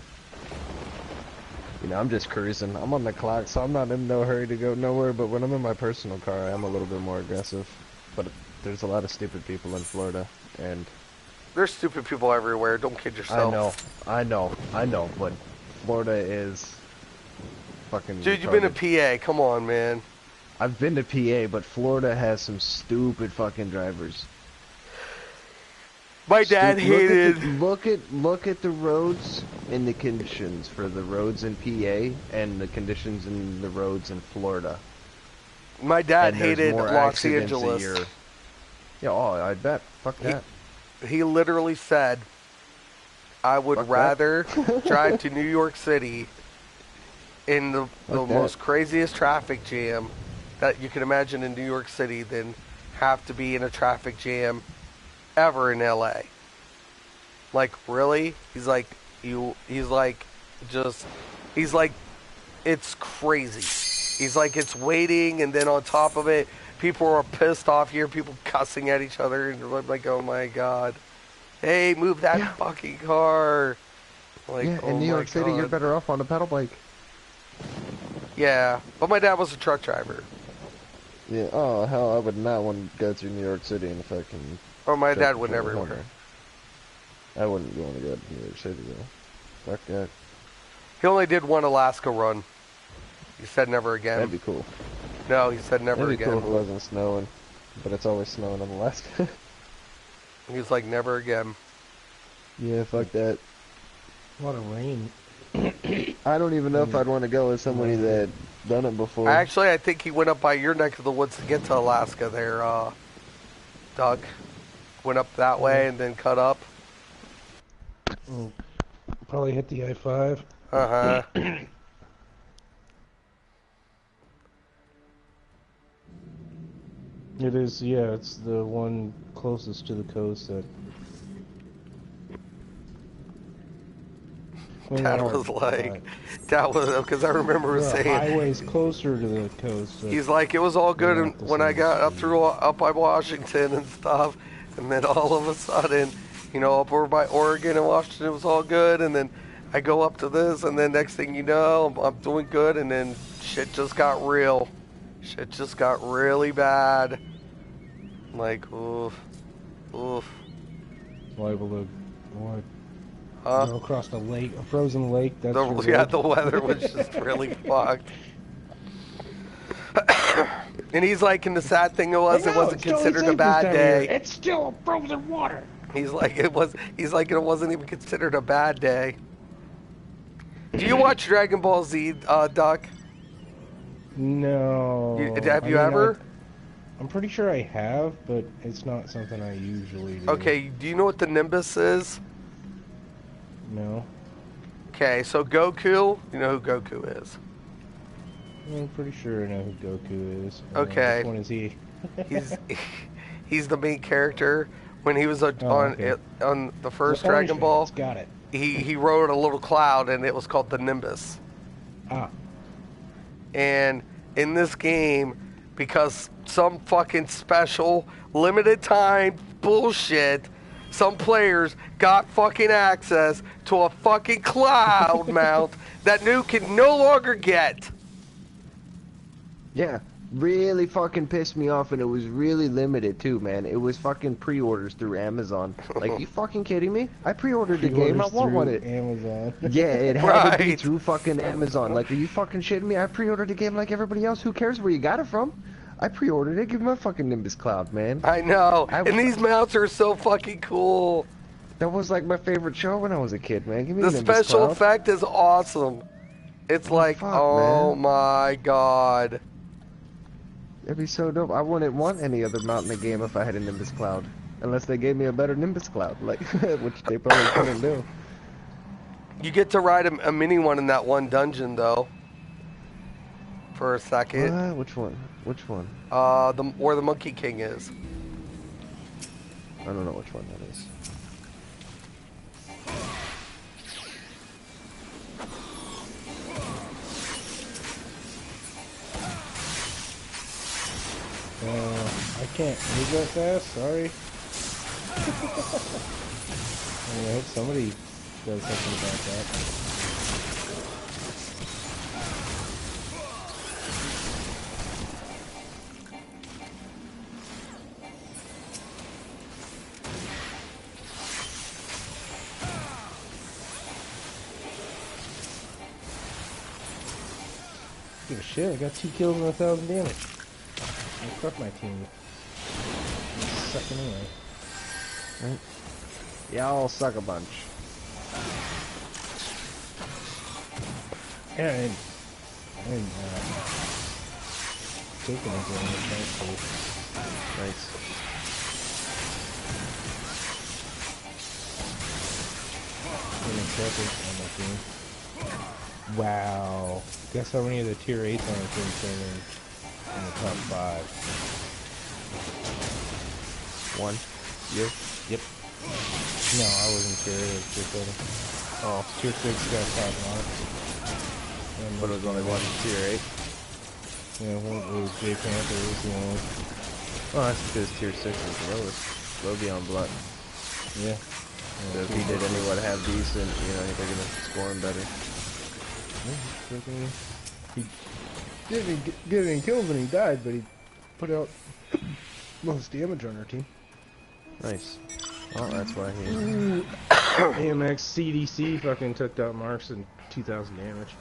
you know, I'm just cruising. I'm on the clock, so I'm not in no hurry to go nowhere, but when I'm in my personal car, I am a little bit more aggressive. But there's a lot of stupid people in Florida, and There's stupid people everywhere. Don't kid yourself. I know, but Florida is fucking Dude, you've been to retarded. PA. Come on, man. I've been to PA, but Florida has some stupid fucking drivers. My dad hated... Look at the roads and the conditions for the roads in PA and the conditions in the roads in Florida. My dad And there's hated more Los accidents a Angeles. year. Yeah, oh, I bet. Fuck that. He literally said I would Fuck that. rather drive to New York City in the Fuck that. most craziest traffic jam that you can imagine in New York City than have to be in a traffic jam ever in LA. Like, really? He's like, it's crazy. He's like, it's waiting, and then on top of it, people are pissed off here, people cussing at each other, and I'm like, oh my god. Hey, move that fucking car. Like, Yeah, oh in New my York City, you're God. better off on a pedal bike. Yeah, but my dad was a truck driver. Yeah, oh, hell, I would not want to go through New York City in a fucking... Or my truck dad went before everywhere. Hummer. I wouldn't want to go to New York City, though. Fuck that. He only did one Alaska run. He said never again. That'd be cool. No, he said never That'd be again. cool if it wasn't snowing. But it's always snowing in Alaska. He was like, never again. Yeah, fuck that. A lot of rain. I don't even know if I'd want to go with somebody that done it before. Actually, I think he went up by your neck of the woods to get to Alaska there, Doug. Went up that way and then cut up. Probably hit the I-5. Uh-huh. It is, yeah, it's the one closest to the coast that... Dad was like, that was, because I remember the saying, highway's closer to the coast. he's like, it was all good not the when I same got up speed. through, up by Washington and stuff, and then all of a sudden, you know, up over by Oregon and Washington, it was all good, and then I go up to this, and then next thing you know, I'm doing good, and then shit just got real. Shit just got really bad. Like, oof. Oof. Liable to what, Huh? go across the lake, a frozen lake. That's your Yeah, road. the weather was just really fucked. And he's like, and the sad thing was, it wasn't considered a bad day. It's still frozen water. He's like, it wasn't even considered a bad day. Do you watch Dragon Ball Z, Doc? No. Have you ever? I'm pretty sure I have, but it's not something I usually do. Okay, do you know what the Nimbus is? No. Okay, so Goku, you know who Goku is. I'm pretty sure I know who Goku is. Okay. Which one is he? He's the main character. When he was on the first The orange Dragon Ball, pants, got it. he rode a little cloud, and it was called the Nimbus. Ah. And in this game, because some fucking special limited time bullshit, some players got fucking access to a fucking cloud mount that Nuke can no longer get. Yeah, really fucking pissed me off, and it was really limited too, man. It was fucking pre-orders through Amazon. Like, you fucking kidding me? I pre-ordered the game, I want one. Amazon. Yeah, it had to be Right. through fucking Amazon. Like, are you fucking shitting me? I pre-ordered the game like everybody else. Who cares where you got it from? I pre-ordered it. Give me my fucking Nimbus Cloud, man. I know. And these mounts are so fucking cool. That was like my favorite show when I was a kid, man. Give me The Nimbus special Cloud. effect is awesome. It's like, fuck, oh man. my god. That'd be so dope. I wouldn't want any other mount in the game if I had a Nimbus Cloud. Unless they gave me a better Nimbus Cloud, like, which they probably couldn't do. You get to ride a mini one in that one dungeon, though. For a second. Which one? Which one? Where the Monkey King is. I don't know which one that is. I can't move that fast, sorry. I hope somebody does something about that. Give a shit, I got 2 kills and 1,000 damage. Fuck my team. They suck anyway. Right? Y'all suck a bunch. Yeah, I didn't take any damage, thankfully. Nice. Intrepid on my team. Wow. Guess how many of the tier 8s on our team came in the top 5? 1. You? Yep. No, I wasn't tier 8, I was tier 7. Oh. Tier 6 got top marks. But it was only one tier 8. Yeah, one was J Panther was the only one. Oh, that's because tier 6 is the lowest. Low beyond blood. Yeah. So if he did anyone have decent, you know, they're gonna score him better. He didn't get any kills when he died, but he put out most damage on our team. Nice. Well, that's why he... AMX CDC fucking took out marks and 2,000 damage.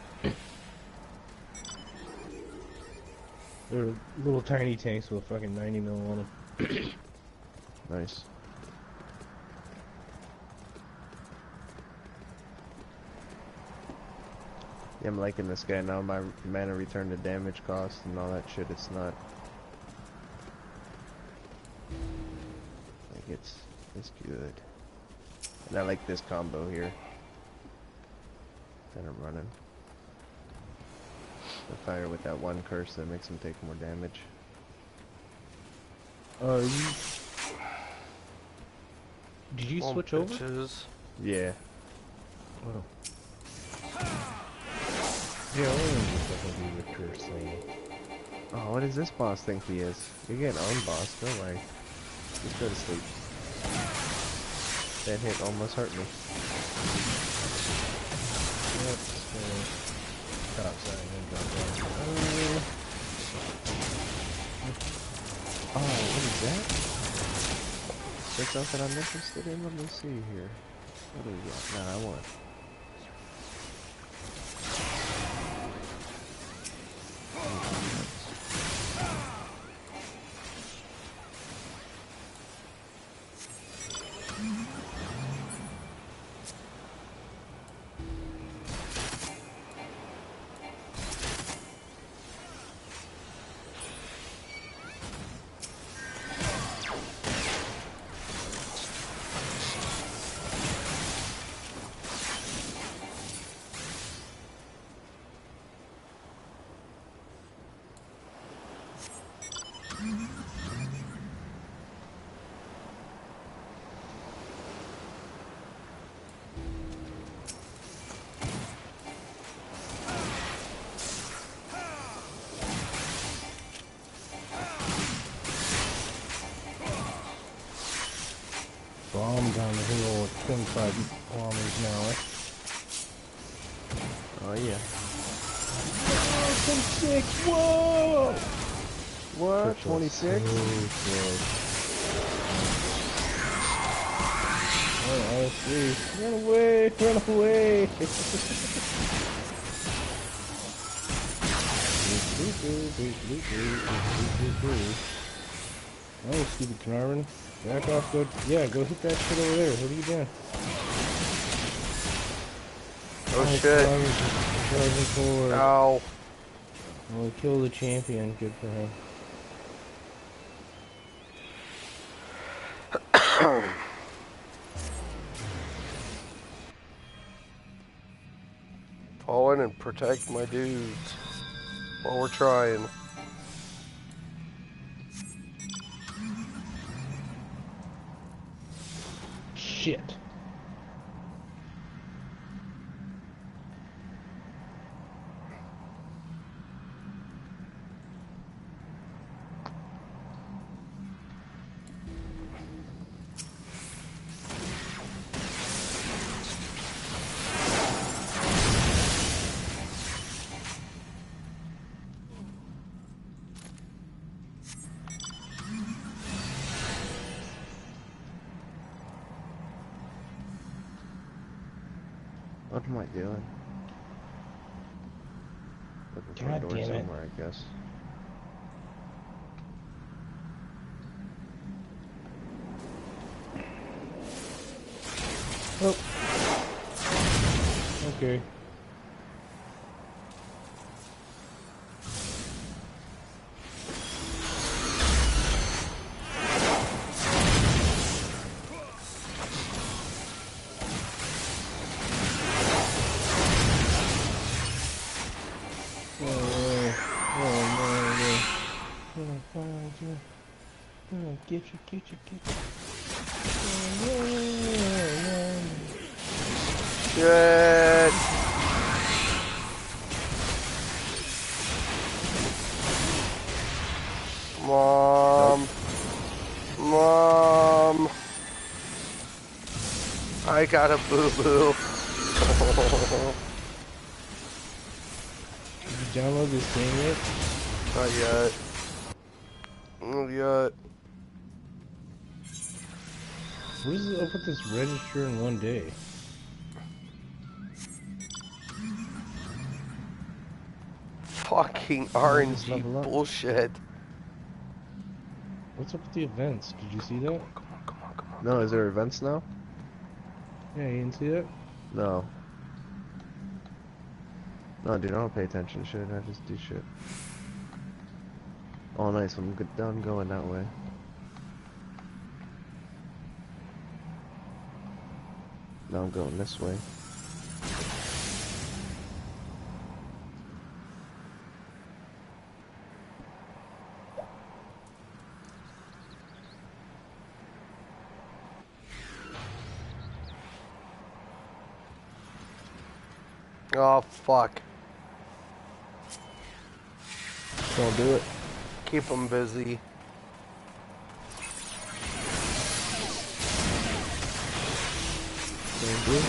They're little tiny tanks with fucking 90 mil on them. Nice. Yeah, I'm liking this guy now. My mana return to damage cost and all that shit, it's not... Like, it's good. And I like this combo here that I'm running. The fire with that one curse that makes him take more damage. Did you Oh, switch over? bitches. Yeah. Oh. Yeah, I want to just fucking do the curse thing. Oh, what does this boss think he is? You're getting owned, boss. Don't worry. Just go to sleep. That hit almost hurt me. Yep, top side and then drop down. Oh, what is that? Is there something I'm interested in? Let me see here. What do we got? Nah, I want. Bomb down the hill with 25 kilometers an hour. Oh, yeah. Oh, 26! Whoa! What? 26? Oh, I see. Run away! Run away! Oh, stupid Carnarvon. Back off, go. Yeah, go hit that shit over there. What are you doing? Oh shit. Charging forward. Ow. Well, we killed the champion. Good for him. Fall in and protect my dudes while we're trying. Shit. What am I doing? Looking for a God door damn it. somewhere, I guess. Oh. Okay. Shit. Mom. Mom. I got a boo-boo. Did you download this game yet? Not yet. Not yet. What is up with this register in one day? Fucking Just RNG level up. bullshit. What's up with the events? Did you see that? Come on. No, is there events now? Yeah, you didn't see that? No. No, dude, I don't pay attention to shit. I just do shit. Oh, nice. I'm done going that way. Now I'm going this way. Oh, fuck. Don't do it. Keep them busy. Don't do it.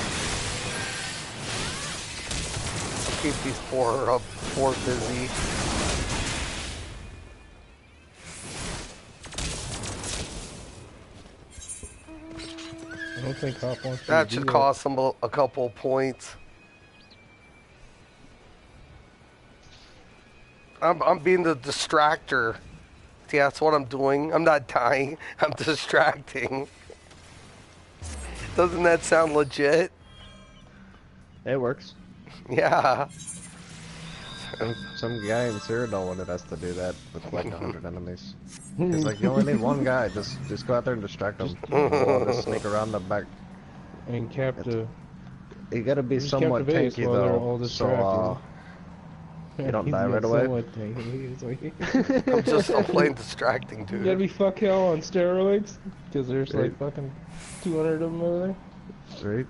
Keep these four busy. I don't think Hop wants you That to should do cost them a couple points. I'm being the distractor. See, that's what I'm doing. I'm not dying. I'm distracting. Doesn't that sound legit? It works. Yeah. Some guy in Cyrodiil wanted us to do that with like 100 enemies. It's like you only need one guy. Just go out there and distract them. We'll all just sneak around the back. and captive. You gotta be Just somewhat captivate tanky while they're all though, distracted. so you don't He's die got right away. somewhat tanky. He's like, I'm plain distracting, you dude. gotta be fuck hell on steroids, because there's Right. like fucking 200 of them over there. Right?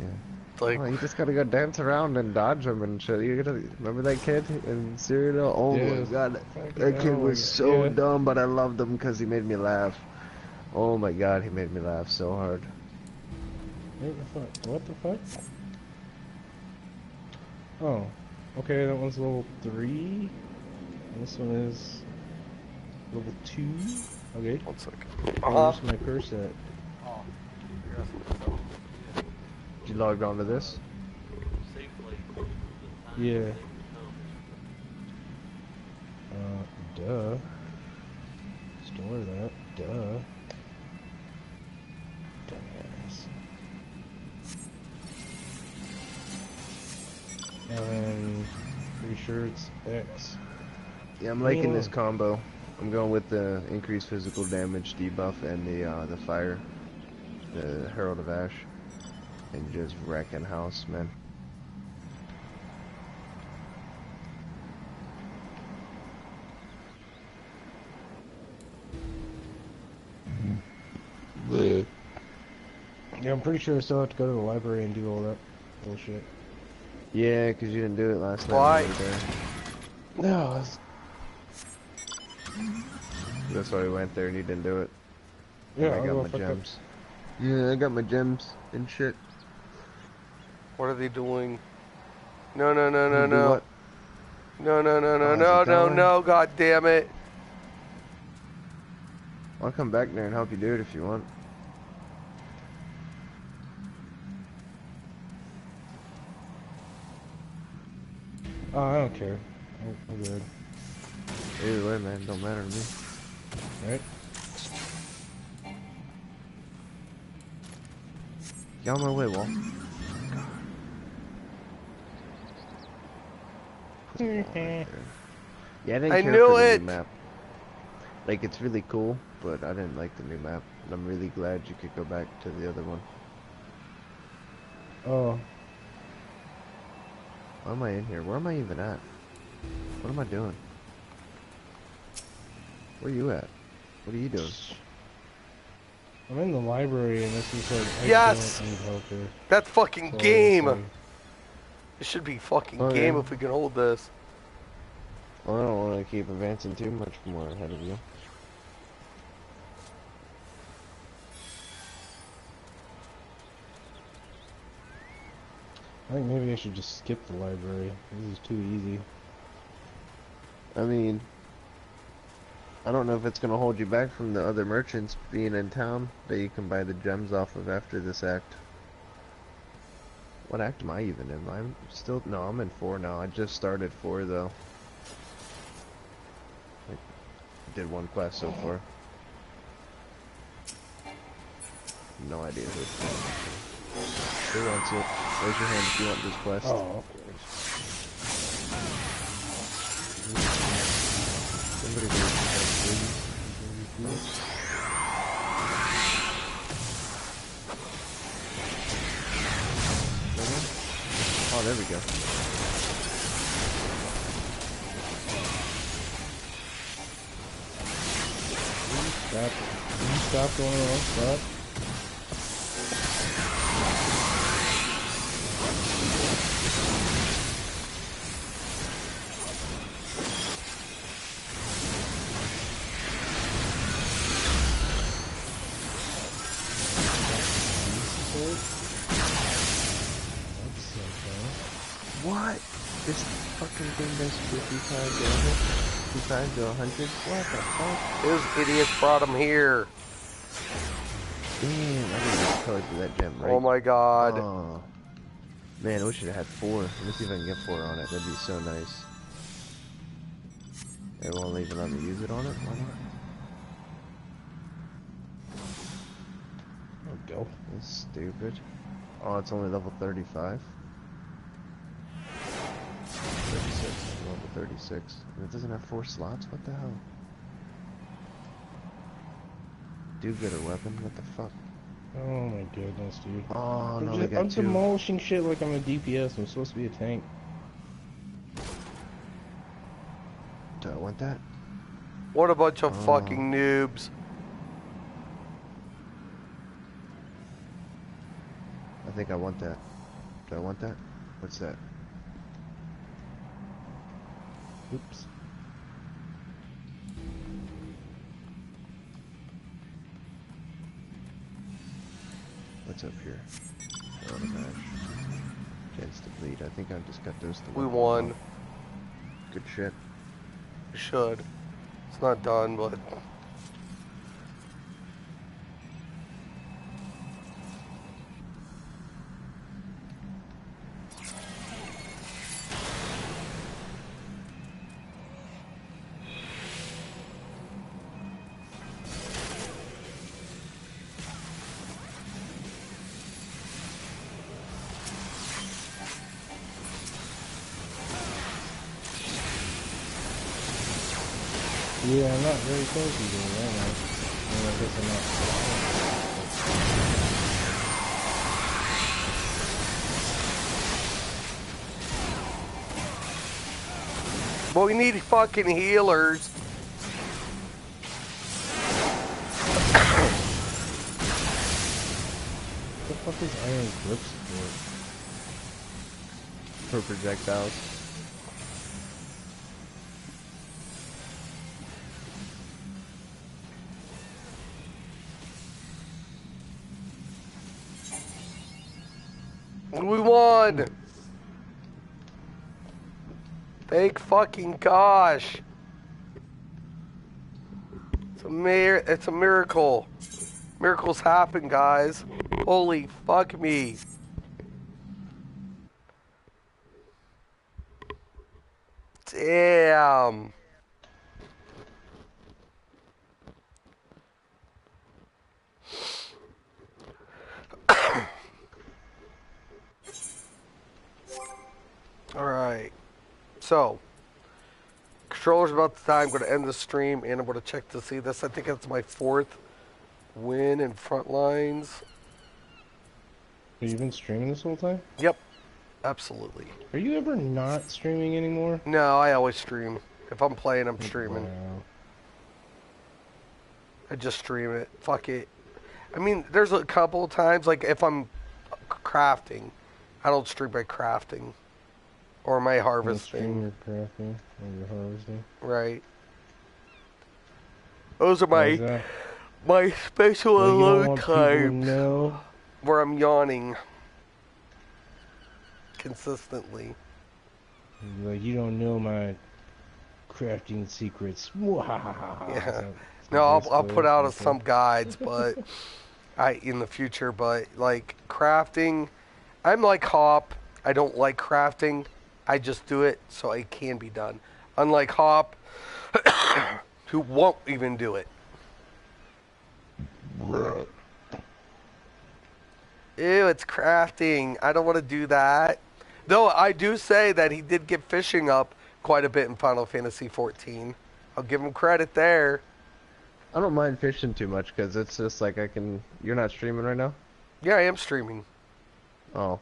Yeah. It's like, Oh, you just gotta go dance around and dodge them and shit. You gotta remember that kid in Cyrodiil? Oh Yes. my god, Fucking that kid oh my was God. so Yeah. dumb, but I loved him because he made me laugh. Oh my god, he made me laugh so hard. What the fuck? What the fuck? Oh, okay, that one's level 3. And this one is level 2. Okay, 1 second. where's my curse at? Did you log on to this? Yeah. Duh. Store that. Duh. Dumbass. And pretty sure it's X. Yeah, I'm liking this combo. I'm going with the increased physical damage debuff and the fire, the Herald of Ash, and just wrecking house, man. Yeah, I'm pretty sure I still have to go to the library and do all that bullshit. Yeah, 'cause you didn't do it last night. Why? when you were there. No, that's... That's why we went there and you didn't do it. Yeah, And I I'll got go my fuck up. gems. Yeah, I got my gems and shit. What are they doing? No, no, no, You no, do no. what? No, no, no, Oh, no, is no, it no, going? no, god damn it. I'll come back there and help you do it if you want. Oh, I don't care. I'm good. Either way, man, don't matter to me. Right? Get on my way, Wall. Yeah, I didn't I care knew for the it. new map. Like, it's really cool, but I didn't like the new map. And I'm really glad you could go back to the other one. Oh, Why am I in here? Where am I even at? What am I doing? Where are you at? What are you doing? I'm in the library and this is like, I Yes! don't need help here. That's fucking That's all I can game! say. It should be fucking Okay. game if we can hold this. Well, I don't want to keep advancing too much more ahead of you. I think maybe I should just skip the library. This is too easy. I mean, I don't know if it's going to hold you back from the other merchants being in town that you can buy the gems off of after this act. What act am I even in? I'm still... No, I'm in 4 now. I just started 4, though. I did 1 quest so far. No idea who it's for. Who wants it? Raise your hand if you want this quest. Oh, of course. Somebody raise your hand, please. Oh, there we go. Stop. Can you stop going on? Stop. What? This fucking thing does 55 damage? 55 to 100? What the fuck? Those idiots brought him here. Damn, I didn't totally do that gem, right? Oh my god. Oh. Man, I wish I had 4. Let me see if I can get 4 on it. That'd be so nice. It won't even let me use it on it? Why not? Oh, go. That's stupid. Oh, it's only level 35? 36. Level 36. And it doesn't have 4 slots? What the hell? Do get a weapon? What the fuck? Oh my goodness, dude. Oh, no, they got I'm 2. demolishing shit like I'm a DPS. I'm supposed to be a tank. Do I want that? What a bunch of Oh. fucking noobs. I think I want that. Do I want that? What's that? Oops. What's up here? Oh, the match. Chance to bleed. I think I've just got those to We level won. up. Good shit. We should. It's not done, but... Yeah, I'm not very close to doing that now. I mean, I guess I'm not. But we need fucking healers. What the fuck is iron grips for? For projectiles. We won. Thank fucking gosh. It's a miracle. Miracles happen, guys. Holy fuck me. Damn. Alright. So, controller's about to die. I'm going to end the stream and I'm going to check to see this. I think that's my 4th win in front lines. Have you been streaming this whole time? Yep. Absolutely. Are you ever not streaming anymore? No, I always stream. If I'm playing, I'm streaming. Wow. I just stream it. Fuck it. I mean, there's a couple of times, like if I'm crafting, I don't stream my crafting or my You harvesting. stream your crafting or your harvesting. Right. Those are Why is my that? my special Well, you don't alone want people to times know. where I'm yawning consistently. Like, you don't know my crafting secrets. Yeah. No, I'll put out some guides, but in the future. But like crafting, I'm like Hop. I don't like crafting. I just do it so it can be done. Unlike Hop, who won't even do it. Ew, it's crafting. I don't want to do that. Though I do say that he did get fishing up quite a bit in Final Fantasy 14. I'll give him credit there. I don't mind fishing too much because it's just like I can. You're not streaming right now? Yeah, I am streaming. Oh.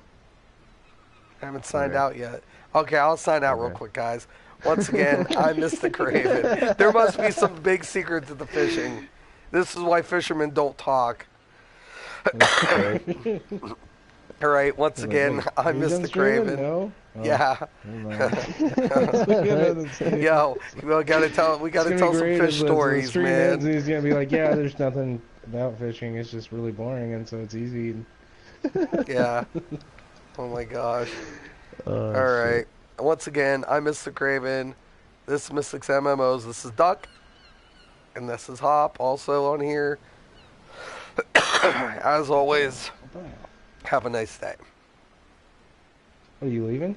I haven't signed Okay. out yet. Okay, I'll sign out real Okay. quick, guys. Once again, I'm Mr. Craven. There must be some big secret to the fishing. This is why fishermen don't talk. All right, once again, I'm Mr. Craven. No? Oh, Yeah. never mind. Yo, we gotta tell some fish stories, stream ends man. and he's gonna be like, yeah, there's nothing about fishing. It's just really boring, and so it's easy. Yeah. Oh my gosh. Oh, All right. Once again, I'm Mr. Craven. This is Mystics MMOs. This is Duck. And this is Hop, also on here. As always, have a nice day. Are you leaving?